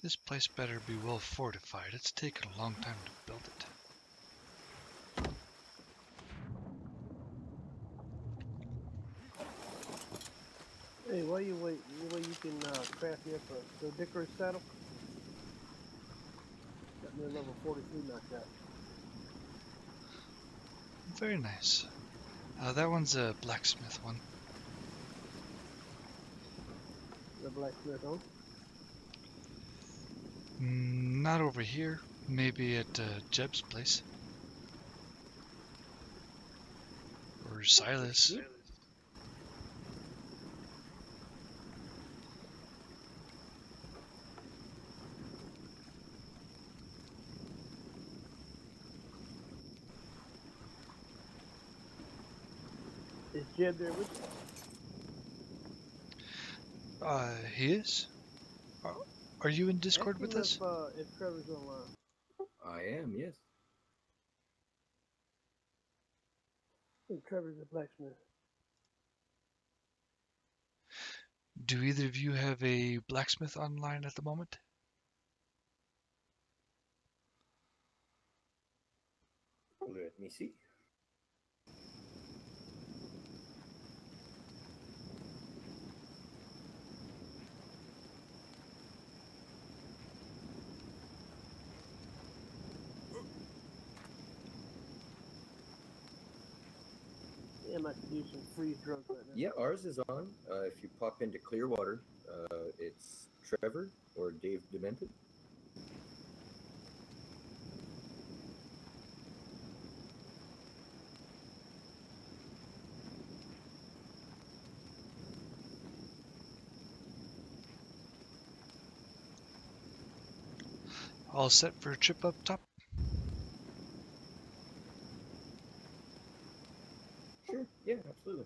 This place better be well fortified. It's taken a long time to build it. Hey, while you wait, you can craft me up a Dickory saddle. Got me a level 43 knocked out. Very nice. That one's a blacksmith one. The blacksmith, huh? Not over here. Maybe at Jeb's place. Or Silas. Is Jeb there with you? He is? Are you in Discord with us? If Trevor's online. I am, yes. I think Trevor's a blacksmith. Do either of you have a blacksmith online at the moment? Let me see. Yeah, I could use some freeze drugs right now. Yeah, ours is on. If you pop into Clearwater, it's Trevor or Dave Demented. All set for a trip up top? Sure, yeah, absolutely.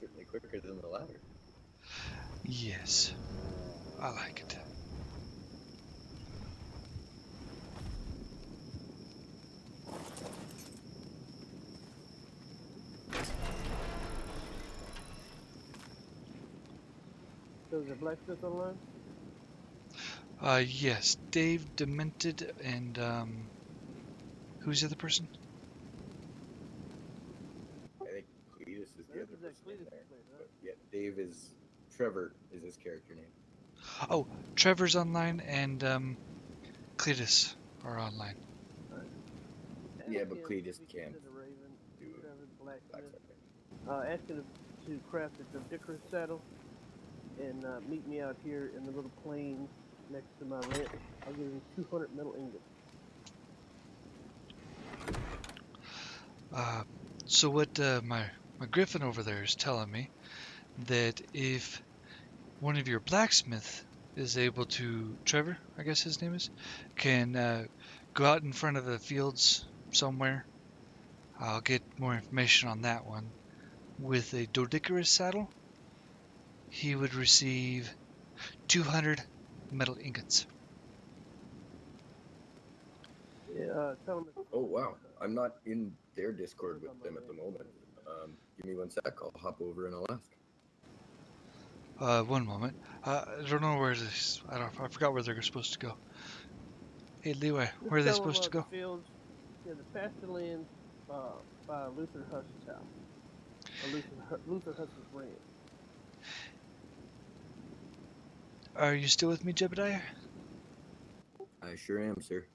Certainly quicker than the ladder. Yes. I like it. So is the blacksmith online? Yes. Dave Demented and, who's the other person? I think Cletus is the This other is that person in Cletus' there. place, right? But yeah, Dave is... Trevor is his character name. Oh, Trevor's online and, Cletus are online. Yeah, Ask but him Cletus if he can can't send a Raven, do it. Trevor the blacksmith. Blacksmith. Ask him to craft a Dickory saddle and meet me out here in the little plain next to my ranch. I'll give him 200 metal ingots. So what my griffin over there is telling me, that if one of your blacksmith is able to, Trevor, I guess his name is, can go out in front of the fields somewhere, I'll get more information on that one, with a Dodicarus saddle, he would receive 200 metal ingots. Yeah, tell him. Oh, wow. I'm not in their Discord with them at the moment. Give me 1 sec. I'll hop over and I'll ask. One moment. I don't know where this. I forgot where they're supposed to go. Hey, Leeway, where are they supposed to go? The fields, yeah, the pasture lands by Luther Huss's house. Or Luther Huss's ranch. Are you still with me, Jebediah? I sure am, sir.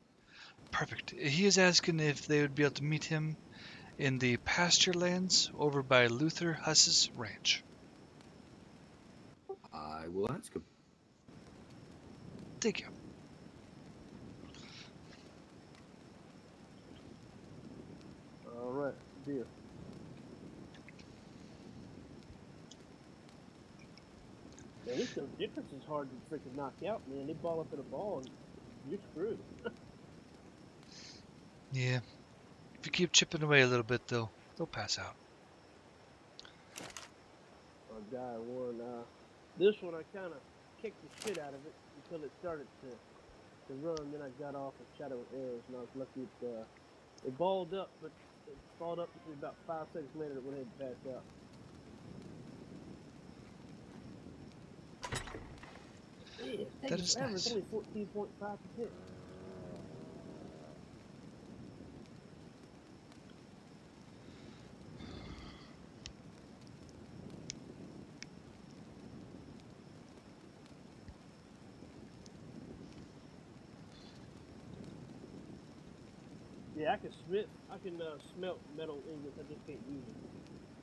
Perfect. He is asking if they would be able to meet him in the pasture lands over by Luther Huss's ranch. I will ask him. Thank you. Alright, deal. Man, this difference is hard to freaking knock out, man. They ball up in a ball and you're screwed. Yeah. If you keep chipping away a little bit, they'll pass out. Guy won. This one I kind of kicked the shit out of it until it started to to run, then I got off with shadow and arrows, and I was lucky it balled up, but it balled up to about 5 seconds later it went ahead and passed out. Yeah, it's taking forever. Nice. It's only 14.5%. Yeah, I can smelt metal ingots. I just can't use it.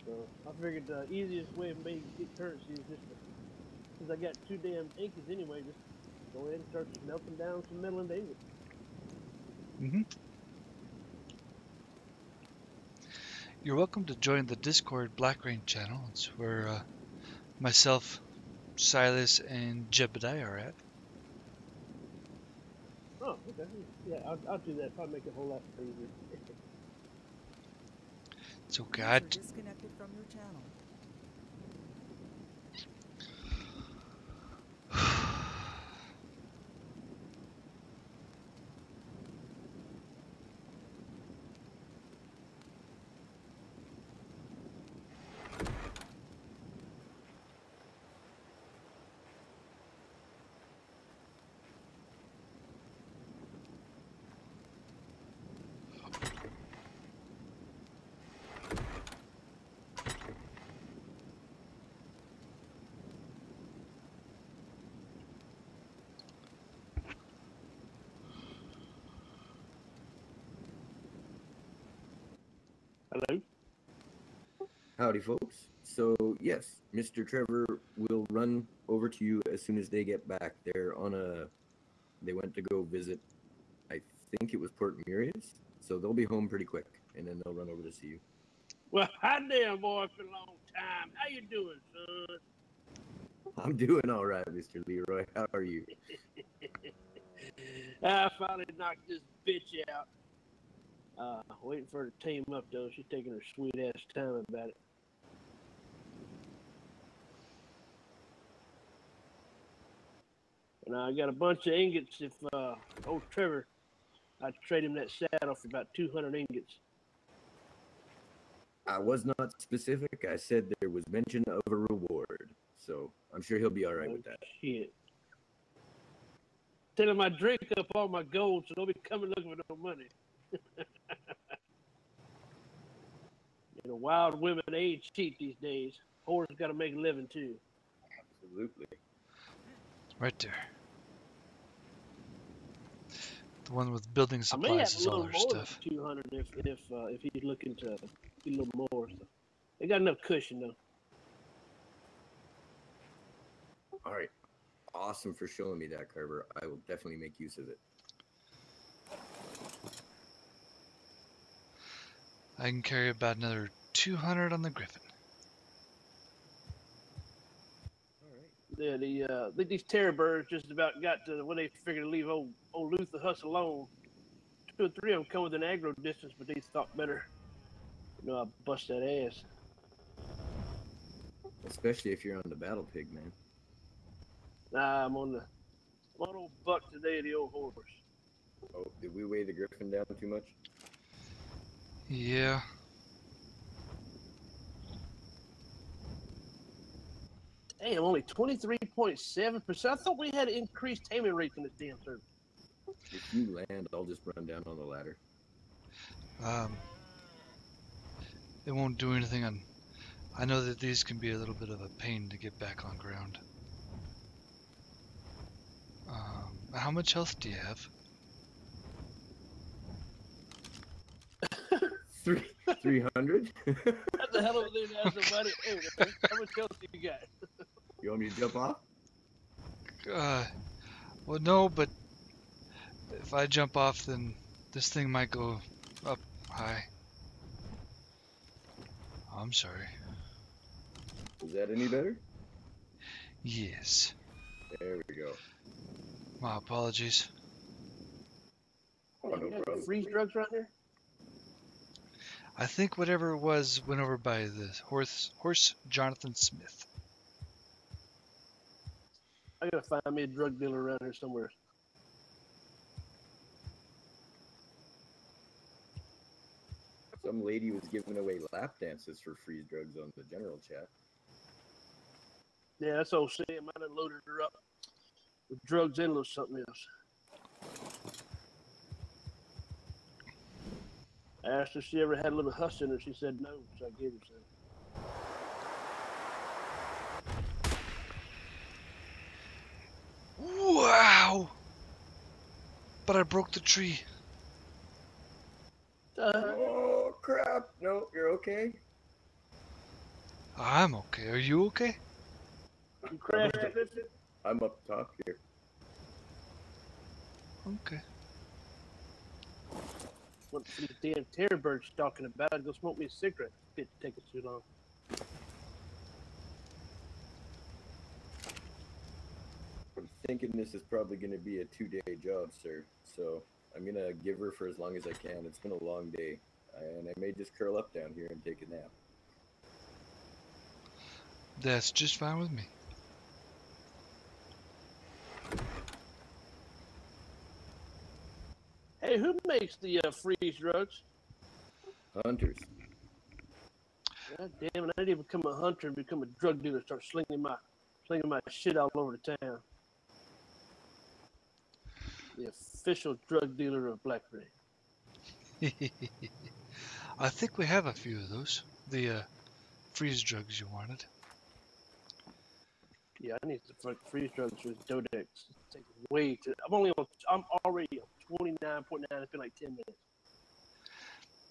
So I figured the easiest way of making get currency is just since I got 2 damn ingots anyway, just go ahead and start smelting down some metal into ingots. You're welcome to join the Discord Blackrain channel. It's where myself, Silas, and Jebediah are at. Oh, okay. Yeah, I'll do that. Probably make it a whole lot easier. It's okay. User disconnected from your channel. Hello? Howdy, folks. So, yes, Mr. Trevor will run over to you as soon as they get back. They went to go visit, I think it was Port Murias, so they'll be home pretty quick, and then they'll run over to see you. Well, hi there, boy, for a long time. How you doing, son? I'm doing all right, Mr. Leroy. How are you? I finally knocked this bitch out. Waiting for her to tame up, though. She's taking her sweet-ass time about it. And I got a bunch of ingots if old Trevor, I'd trade him that saddle for about 200 ingots. I was not specific. I said there was mention of a reward, so I'm sure he'll be all right with that. Shit. Tell him I drink up all my gold, so don't be coming looking for no money. You know, wild women ain't cheap these days. Whores got to make a living too. Absolutely. Right there. The one with building I may have supplies a is all little our more stuff. than 200 if he's looking to get a little more. So they got enough cushion though. All right. Awesome for showing me that, Karver. I will definitely make use of it. I can carry about another 200 on the Griffin. Yeah, these terror birds just about got to when they figured to leave old Luther Huss alone. 2 or 3 of them come within aggro distance, but they thought better. You know, I bust that ass. Especially if you're on the battle pig, man. Nah, I'm on old buck today, the old horse. Oh, did we weigh the Griffin down too much? Yeah. Hey, I'm only 23.7%. I thought we had increased taming rates in this damn server. If you land, I'll just run down on the ladder. It won't do anything on... I know that these can be a little bit of a pain to get back on ground. How much health do you have? 300? That's a hell of a thing to ask somebody. Hey, how much health do you got? You want me to jump off? Well, no, but if I jump off, then this thing might go up high. I'm sorry. Is that any better? Yes. There we go. My apologies. Oh, no problem. Freeze drugs right here? I think whatever it was went over by the horse Jonathan Smith. I gotta find me a drug dealer around here somewhere. Some lady was giving away lap dances for free drugs on the general chat. Yeah, that's old Sam. I done loaded her up with drugs and a little something else. I asked her if she ever had a little Huss in her. She said no, so I gave her some. Wow! But I broke the tree. Oh crap! No, you're okay. I'm okay. Are you okay? You crashed it? I'm up top here. Okay. What these damn terror birds talking about? Go smoke me a cigarette. It's taking too long. I'm thinking this is probably going to be a 2-day job, sir. So I'm going to give her for as long as I can. It's been a long day. And I may just curl up down here and take a nap. That's just fine with me. Hey, who makes the freeze drugs? Hunters. God damn it! I need to become a hunter and become a drug dealer. Start slinging my shit all over the town. The official drug dealer of Blackrain. I think we have a few of those. The freeze drugs you wanted. Yeah, I need some freeze drugs with Dodex. It's taking way too. I'm already on 29.9. It's been like 10 minutes.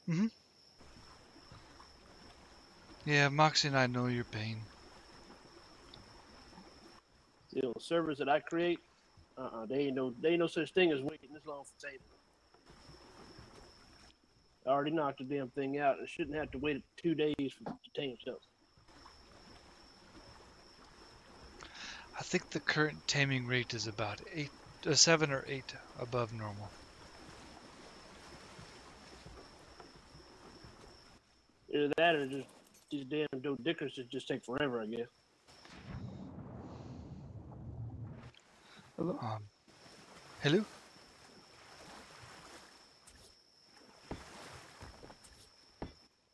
Mm-hmm. Yeah, Moxxi and I know your pain. You know, servers that I create, they ain't no such thing as waiting this long for table. I already knocked the damn thing out. I shouldn't have to wait 2 days for it to tame itself. I think the current taming rate is about 7 or 8 above normal. Either that or just these damn dickers that just take forever, I guess. Hello? Hello?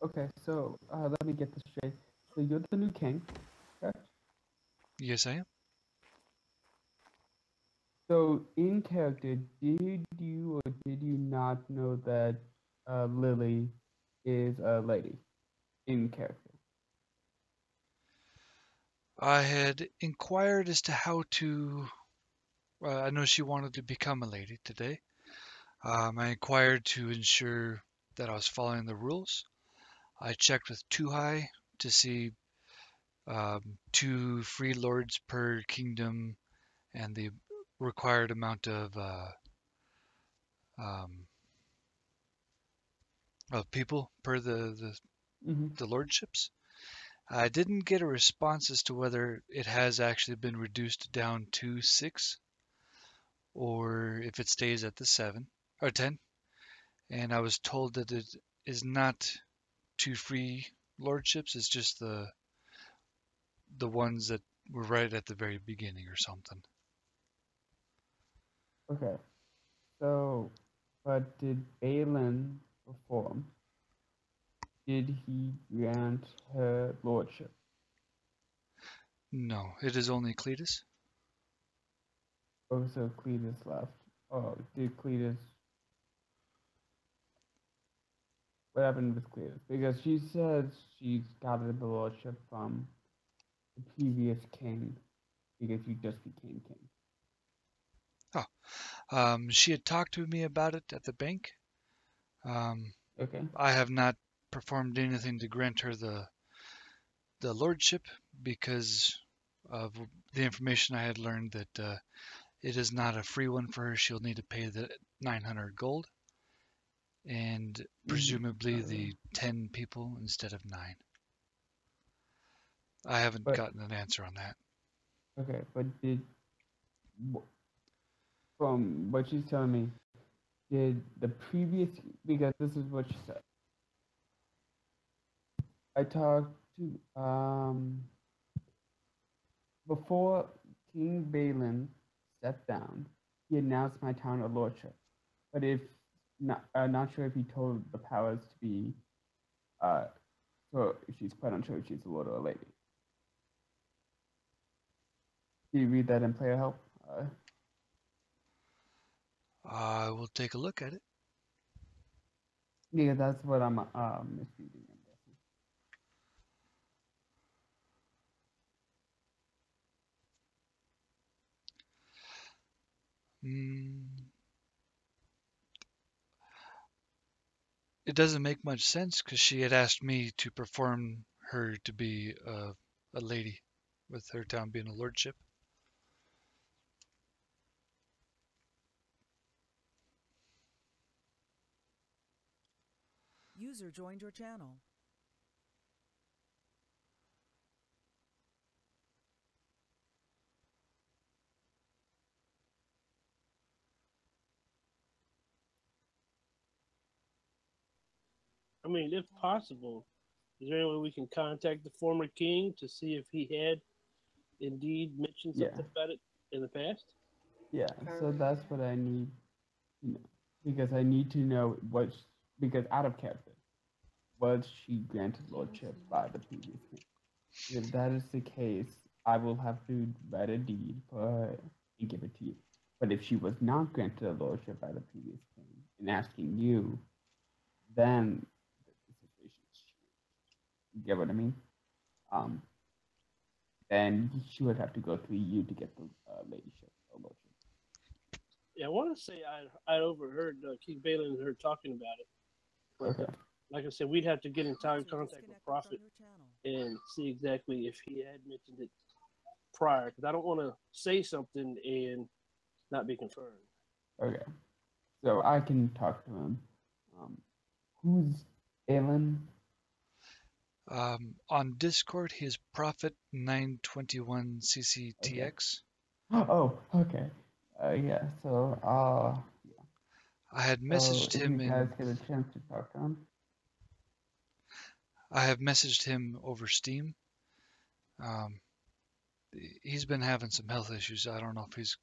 Okay, so let me get this straight. So you're the new king, correct? Yes, I am. So in character, did you or did you not know that Lily is a lady in character? I had inquired as to how to... I know she wanted to become a lady today. I inquired to ensure that I was following the rules. I checked with Too High to see 2 free lords per kingdom and the required amount of people per the lordships. I didn't get a response as to whether it has actually been reduced down to 6 or if it stays at the 7 or 10. And I was told that it is not 2 free lordships, it's just the ones that were right at the very beginning or something. Okay. So, but did Balian perform? Did he grant her lordship? No, it is only Cletus. Oh, so Cletus left. Oh, did Cletus... What happened with Cletus? Because she says she's got the lordship from the previous king, because you just became king. She had talked to me about it at the bank. Okay. I have not performed anything to grant her the lordship because of the information I had learned that it is not a free one for her. She'll need to pay the 900 gold and presumably the 10 people instead of 9. I haven't gotten an answer on that. Okay, but from what she's telling me, did the previous, because this is what she said. I talked to, before King Balian stepped down, he announced my town a lordship. But if, not sure if he told the powers to be So she's quite unsure if she's a lord or a lady. Do you read that in player help? I will take a look at it. Yeah, that's what I'm misreading. I'm guessing. It doesn't make much sense because she had asked me to perform her to be a lady, with her town being a lordship. User joined your channel. I mean, if possible, is there any way we can contact the former king to see if he had indeed mentioned something about it in the past? Yeah, so that's what I need to know. Because I need to know because out of character, was she granted lordship by the previous king? If that is the case, I will have to write a deed for her and give it to you. But if she was not granted a lordship by the previous king and asking you, then the situation is changed. You get what I mean? Then she would have to go through you to get the ladyship or lordship. Yeah, I want to say I overheard King Balian and her talking about it. But, Okay. like I said, we'd have to get in contact with Prophet and see exactly if he had mentioned it prior, because I don't want to say something and not be confirmed. Okay. So I can talk to him. Who's Alan? On Discord, he is Prophet 921 CCTX. Oh, okay. Yeah. So, I had messaged if him you guys get a chance to talk to him. I have messaged him over Steam. He's been having some health issues. I don't know if he's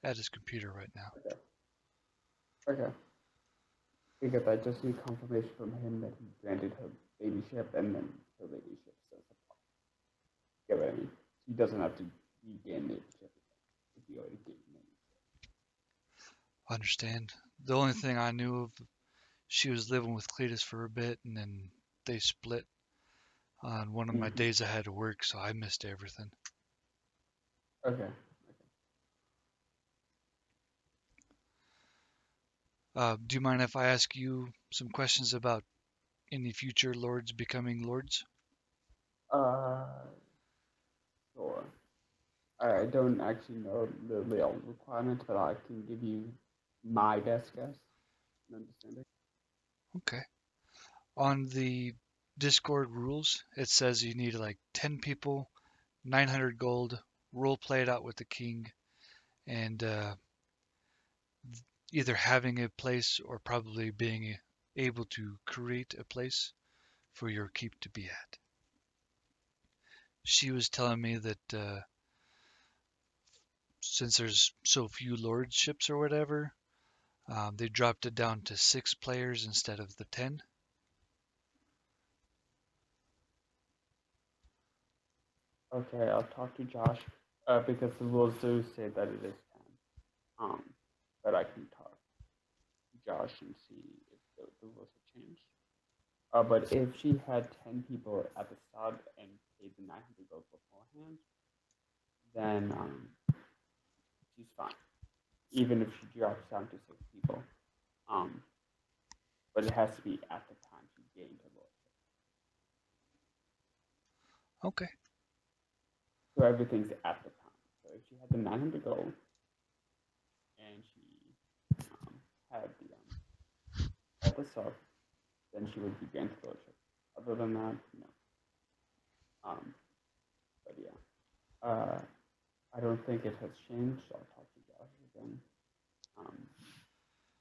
at his computer right now. Okay. Because I just need confirmation from him that he granted her ladyship and then her ladyship says apart. Get what I mean? He doesn't have to regain ladyship if he already gained ladyship. I understand. The only thing I knew of, she was living with Cletus for a bit and then they split on one of my days I had to work, so I missed everything. Okay. Do you mind if I ask you some questions about any future lords becoming lords? Sure. I don't actually know the real requirements, but I can give you my best guess and understanding. Okay. On the Discord rules, it says you need like 10 people, 900 gold, role play it out with the king, and either having a place or probably being able to create a place for your keep to be at. She was telling me that since there's so few lordships or whatever, they dropped it down to 6 players instead of the 10. Okay, I'll talk to Josh because the rules do say that it is 10. But I can talk to Josh and see if the rules have changed. But if she had 10 people at the start and paid the 900 gold beforehand, then she's fine. Even if she drops down to 6 people. But it has to be at the time she gained her lordship. Okay. So everything's at the time. So if she had the 900 gold and she had the all the stuff, then she would be granted lordship. Other than that, no. But yeah, I don't think it has changed. I'll talk to Josh again.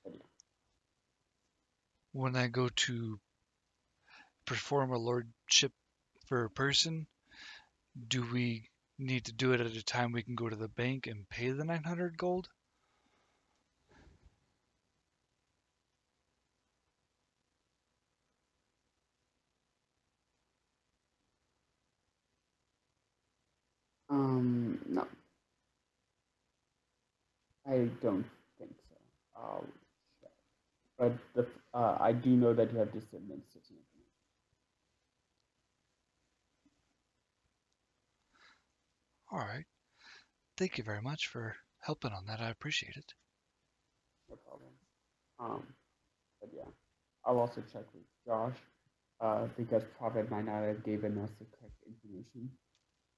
But yeah. When I go to perform a lordship for a person, do we need to do it at a time we can go to the bank and pay the 900 gold? I don't think so. I'll check. But I do know that you have discernment city information. All right. Thank you very much for helping on that. I appreciate it. No problem. But yeah, I'll also check with Josh, because Prophet might not have given us the correct information.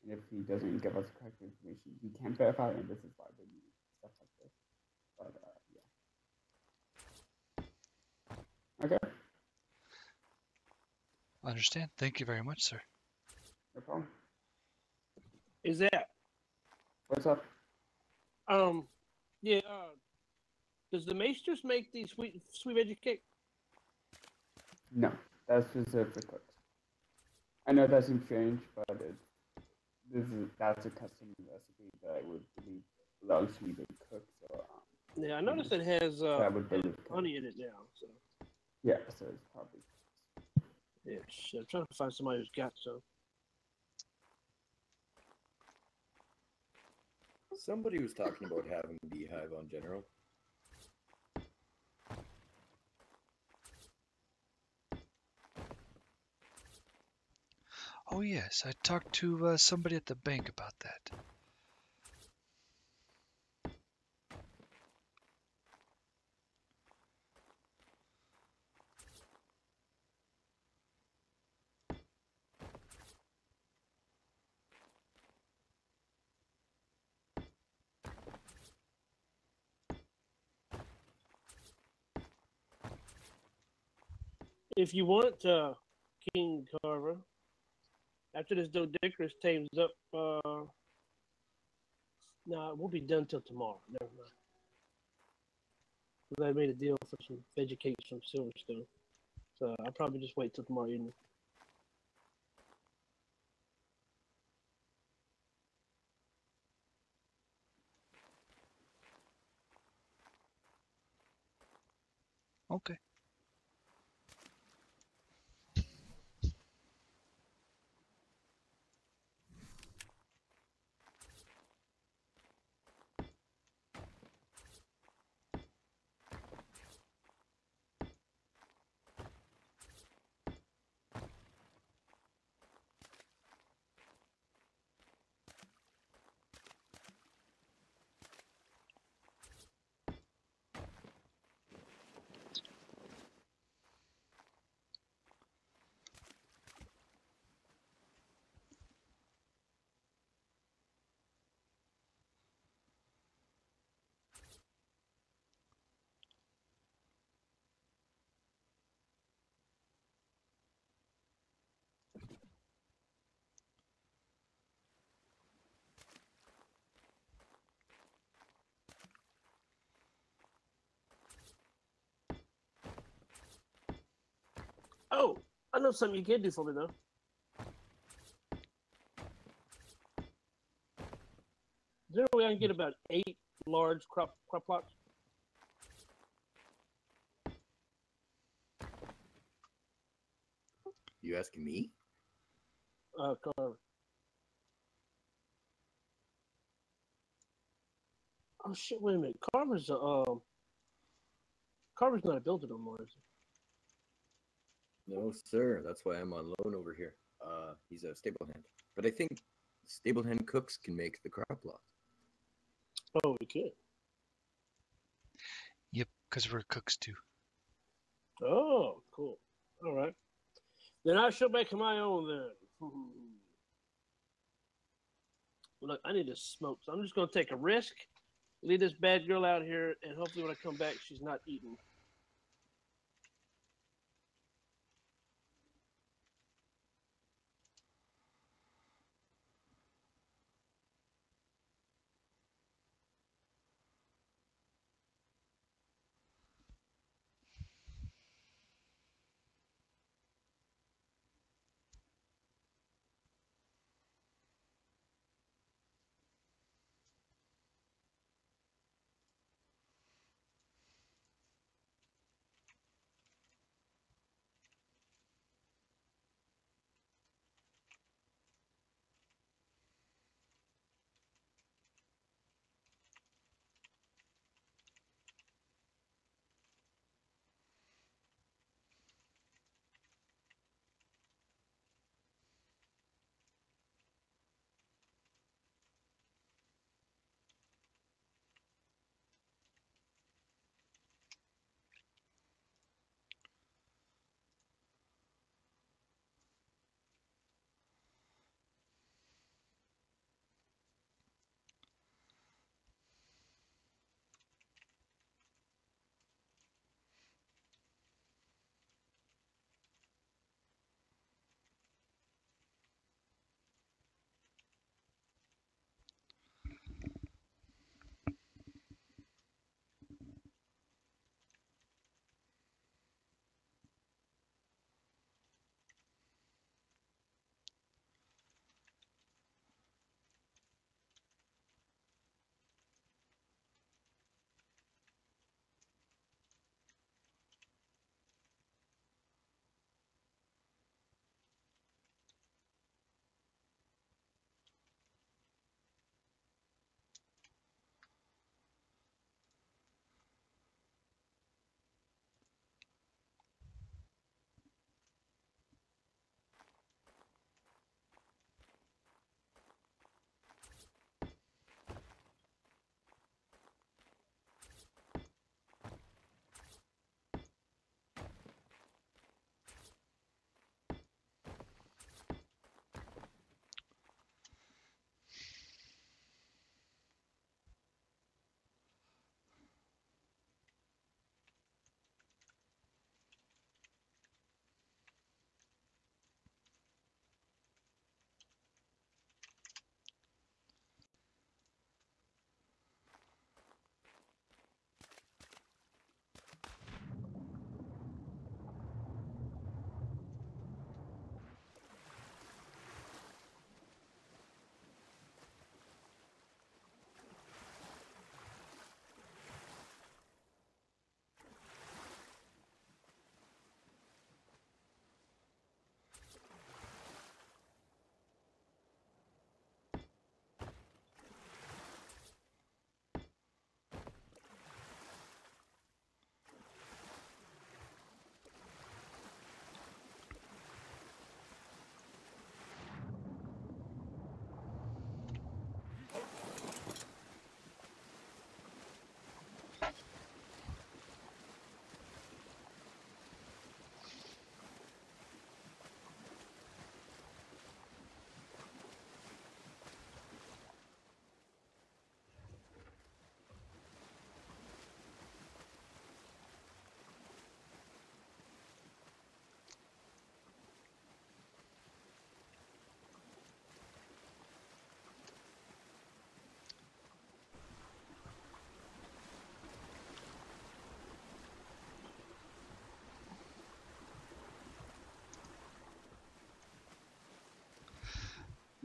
And if he doesn't give us correct information, we can't verify, and this is why we need stuff like this. But yeah. Okay, I understand. Thank you very much, sir. no problem. Is that What's up? yeah, does the Maesters make these sweet veggie cake? No, that's reserved for cooks. I know that seems strange, but that's a custom recipe that I would believe belongs to the cook. So Yeah, I noticed it has that would believe honey in it now. So yeah, so it's probably yeah, shit, I'm trying to find somebody who's got some. Somebody was talking about having a beehive on General. Oh, yes. I talked to somebody at the bank about that. If you want, King Karver, after this Dodicarus tames up, nah, it won't be done till tomorrow. Never mind. Because I made a deal for some veggie cakes from Silverstone. So I'll probably just wait till tomorrow evening. Okay. Oh, I know something you can do for me, though. Is there a way I can get about 8 large crop plots? You asking me? Carver. Oh shit! Wait a minute. Carver's Carver's not a builder no more, is he? No, sir. That's why I'm on loan over here. He's a stable hand. But I think stable hand cooks can make the crop lot. Oh, we can. Yep, because we're cooks too. Oh, cool. All right. Then I shall make my own then. Look, I need to smoke, so I'm just going to take a risk, leave this bad girl out here, and hopefully when I come back, she's not eating.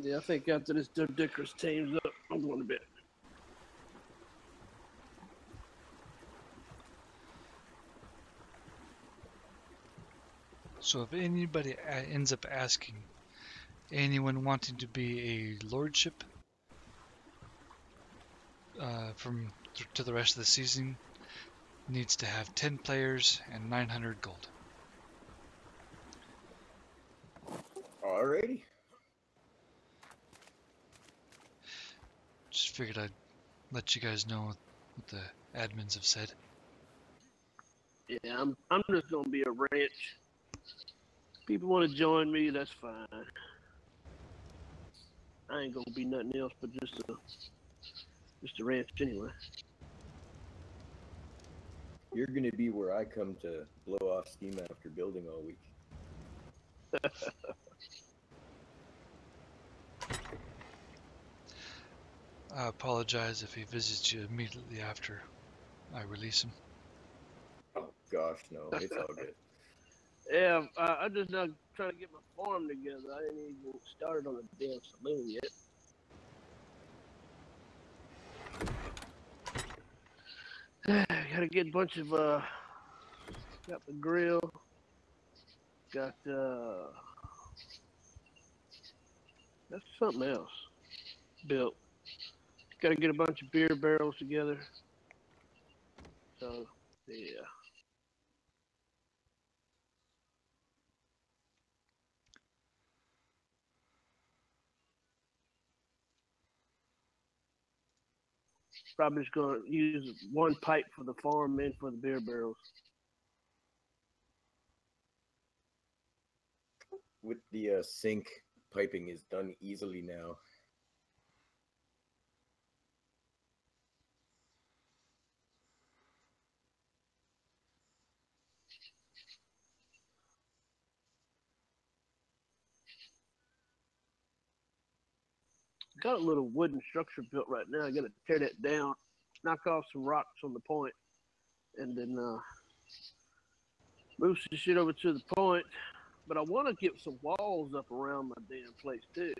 Yeah, I think after this Dickers team's up, I'm going to bed. So if anybody ends up asking, anyone wanting to be a lordship to the rest of the season needs to have 10 players and 900 gold. Alrighty. Just figured I'd let you guys know what the admins have said. Yeah, I'm just going to be a ranch. People want to join me, that's fine. I ain't going to be nothing else but just a ranch anyway. You're gonna be where I come to blow off steam after building all week. I apologize if he visits you immediately after I release him. Oh gosh, no, it's all good. Yeah, I'm just now trying to get my farm together. I ain't even started on the damn saloon yet. Gotta get a bunch of, got the grill, got, that's something else built. Gotta get a bunch of beer barrels together. So, yeah. Probably just gonna use one pipe for the farm and for the beer barrels. With the sink, piping is done easily now. Got a little wooden structure built right now. I gotta tear that down, knock off some rocks on the point, and then move some shit over to the point. But I want to get some walls up around my damn place too.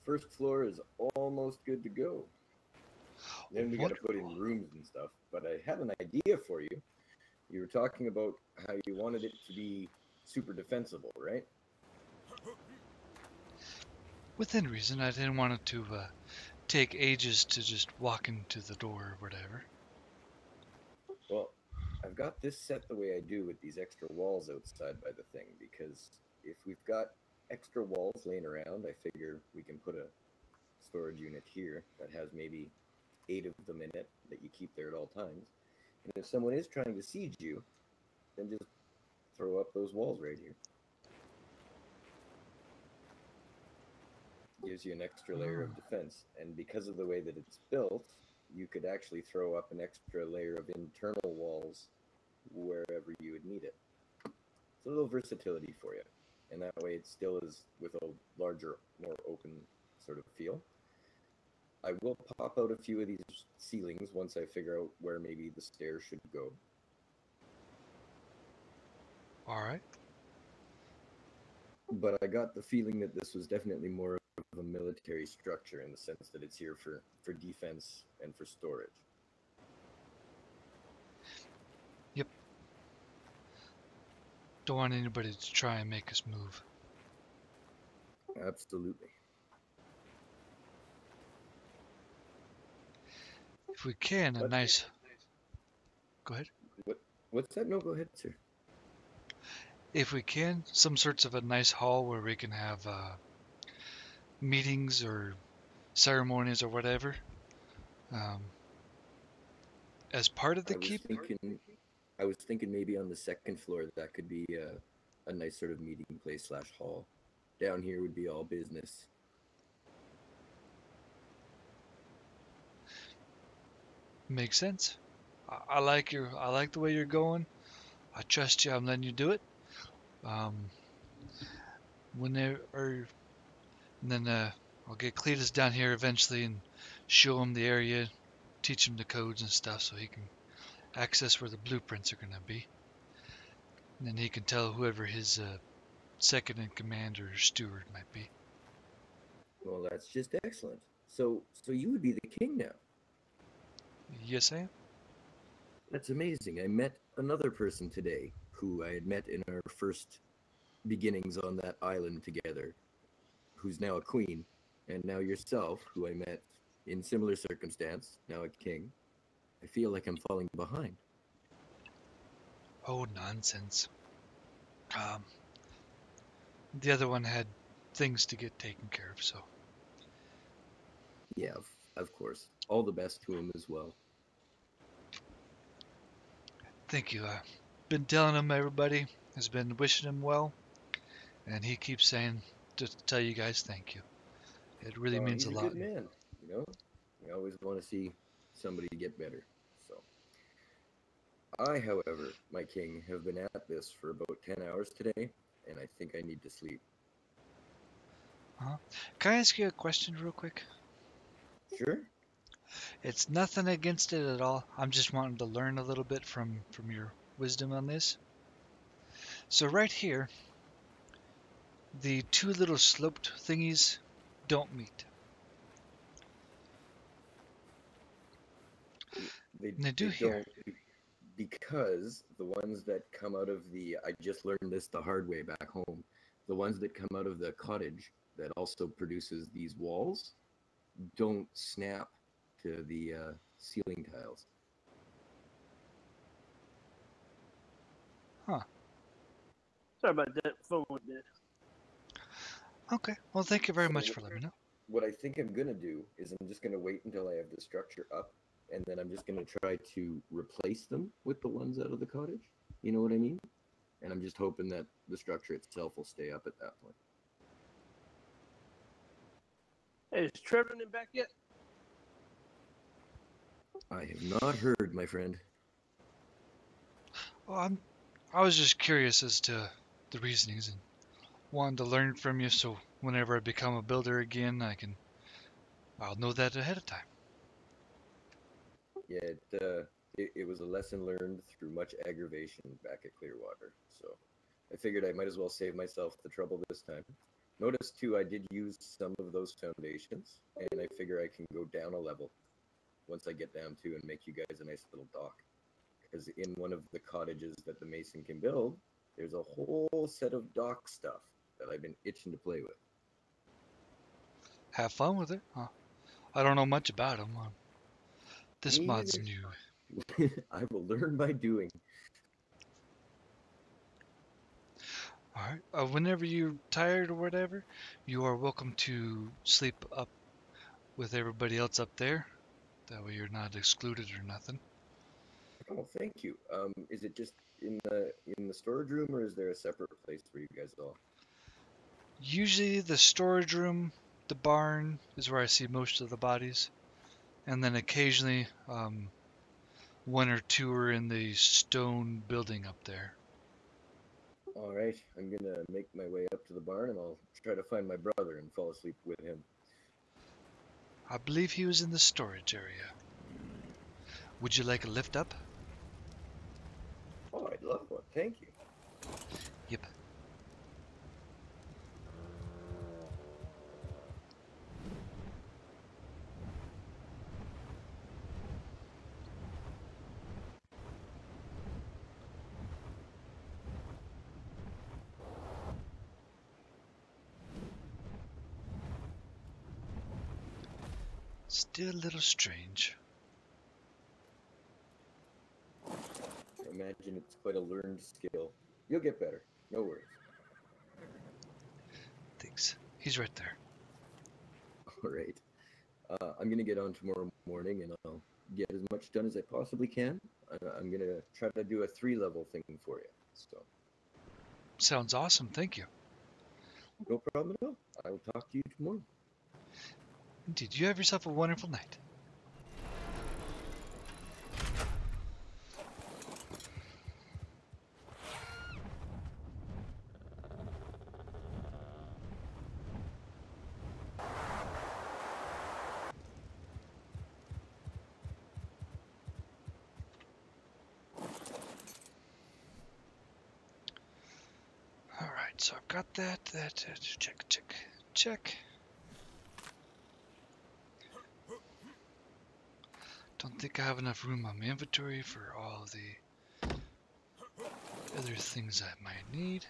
First floor is almost good to go. Then we got to put in rooms and stuff. But I have an idea for you. You were talking about how you wanted it to be super defensible, right? Within reason, I didn't want it to take ages to just walk into the door or whatever. Well, I've got this set the way I do with these extra walls outside by the thing, because if we've got extra walls laying around, I figure we can put a storage unit here that has maybe 8 of them in it that you keep there at all times. And if someone is trying to siege you, then just throw up those walls right here. Gives you an extra layer of defense. And because of the way that it's built, you could actually throw up an extra layer of internal walls wherever you would need it. It's a little versatility for you, and that way it still is with a larger, more open sort of feel. I will pop out a few of these ceilings once I figure out where maybe the stairs should go. All right. But I got the feeling that this was definitely more of a military structure in the sense that it's here for defense and for storage. Yep. Don't want anybody to try and make us move. Absolutely. If we can, a nice... Go ahead. What's that? No, go ahead, sir. If we can, some sorts of a nice hall where we can have meetings or ceremonies or whatever. As part of the keep. I was thinking maybe on the second floor that could be a nice sort of meeting place / hall. Down here would be all business. Makes sense. I like the way you're going. I trust you. I'm letting you do it. And then I'll get Cletus down here eventually and show him the area, teach him the codes and stuff so he can access where the blueprints are going to be. And then he can tell whoever his second in command or steward might be. Well, that's just excellent. So you would be the king now. Yes, I am. That's amazing. I met another person today who I had met in our first beginnings on that island together, who's now a queen, and now yourself, who I met in similar circumstance, now a king. I feel like I'm falling behind. Oh, nonsense. The other one had things to get taken care of, so. Yeah, of course. All the best to him as well. Thank you. Been telling him everybody has been wishing him well, and he keeps saying to tell you guys thank you. It really means he's a lot. He's a good man, you know? We always want to see somebody get better, so. I, however, my king, have been at this for about 10 hours today, and I think I need to sleep. Can I ask you a question real quick? Sure. It's nothing against it at all. I'm just wanting to learn a little bit from your wisdom on this. So right here, the two little sloped thingies don't meet. They do here. Because the ones that come out of the, I just learned this the hard way back home, the ones that come out of the cottage that also produces these walls don't snap to the ceiling tiles. Huh. Sorry about that. Phone went dead. Okay. Well, thank you very much for letting me know. What I think I'm going to do is I'm just going to wait until I have the structure up, and then I'm just going to try to replace them with the ones out of the cottage. You know what I mean? And I'm just hoping that the structure itself will stay up at that point. Hey, is Trevor in back yet? I have not heard, my friend. Well, I was just curious as to the reasonings and wanted to learn from you, so whenever I become a builder again, I'll know that ahead of time. Yeah, it was a lesson learned through much aggravation back at Clearwater, so I figured I might as well save myself the trouble this time. Notice, too, I did use some of those foundations, and I figure I can go down a level once I get down to and make you guys a nice little dock. Because in one of the cottages that the mason can build, there's a whole set of dock stuff that I've been itching to play with. Have fun with it. I don't know much about them. This mod's new. I will learn by doing. Alright, whenever you're tired or whatever, you are welcome to sleep up with everybody else up there. That way you're not excluded or nothing. Oh, thank you. Is it just in the storage room, or is there a separate place for you guys all? Usually the storage room, the barn, is where I see most of the bodies. And then occasionally, one or two are in the stone building up there. All right, I'm gonna make my way up to the barn and I'll try to find my brother and fall asleep with him. I believe he was in the storage area. Would you like a lift up? Oh, I'd love one. Thank you. Yep. Still a little strange. I imagine it's quite a learned skill. You'll get better. No worries. Thanks. He's right there. All right. I'm gonna get on tomorrow morning and I'll get as much done as I possibly can. I'm gonna try to do a 3-level thing for you. So. Sounds awesome. Thank you. No problem at all. I will talk to you tomorrow. Indeed. You have yourself a wonderful night. Alright, so I've got that, check. Don't think I have enough room on my inventory for all of the other things I might need.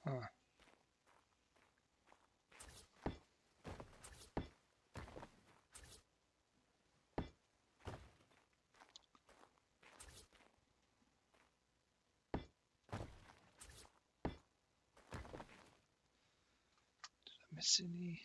Huh. Did I miss any?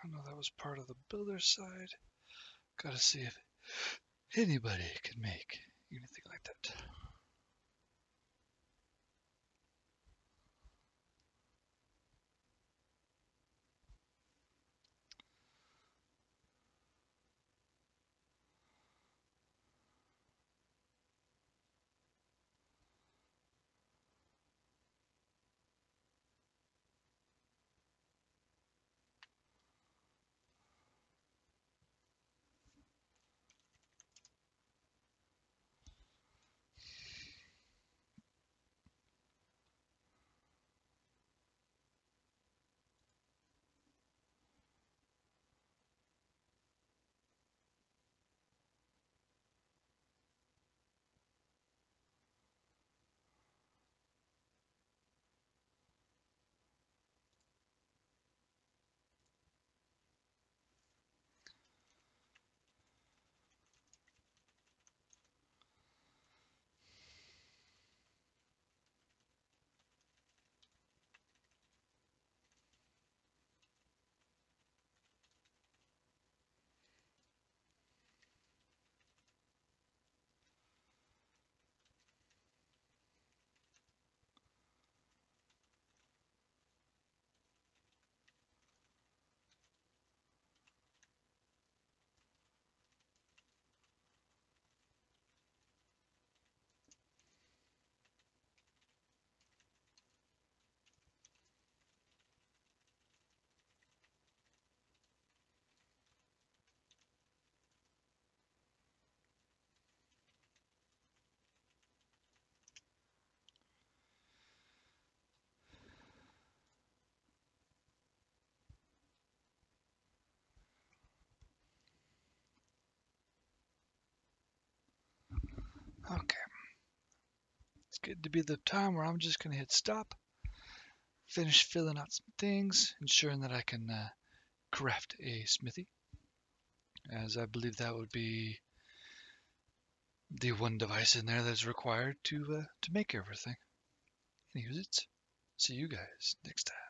I know that was part of the builder side. Gotta see if anybody can make anything like that. Okay. It's getting to be the time where I'm just going to hit stop, finish filling out some things, ensuring that I can craft a smithy, as I believe that would be the one device in there that's required to make everything. And use it. See you guys next time.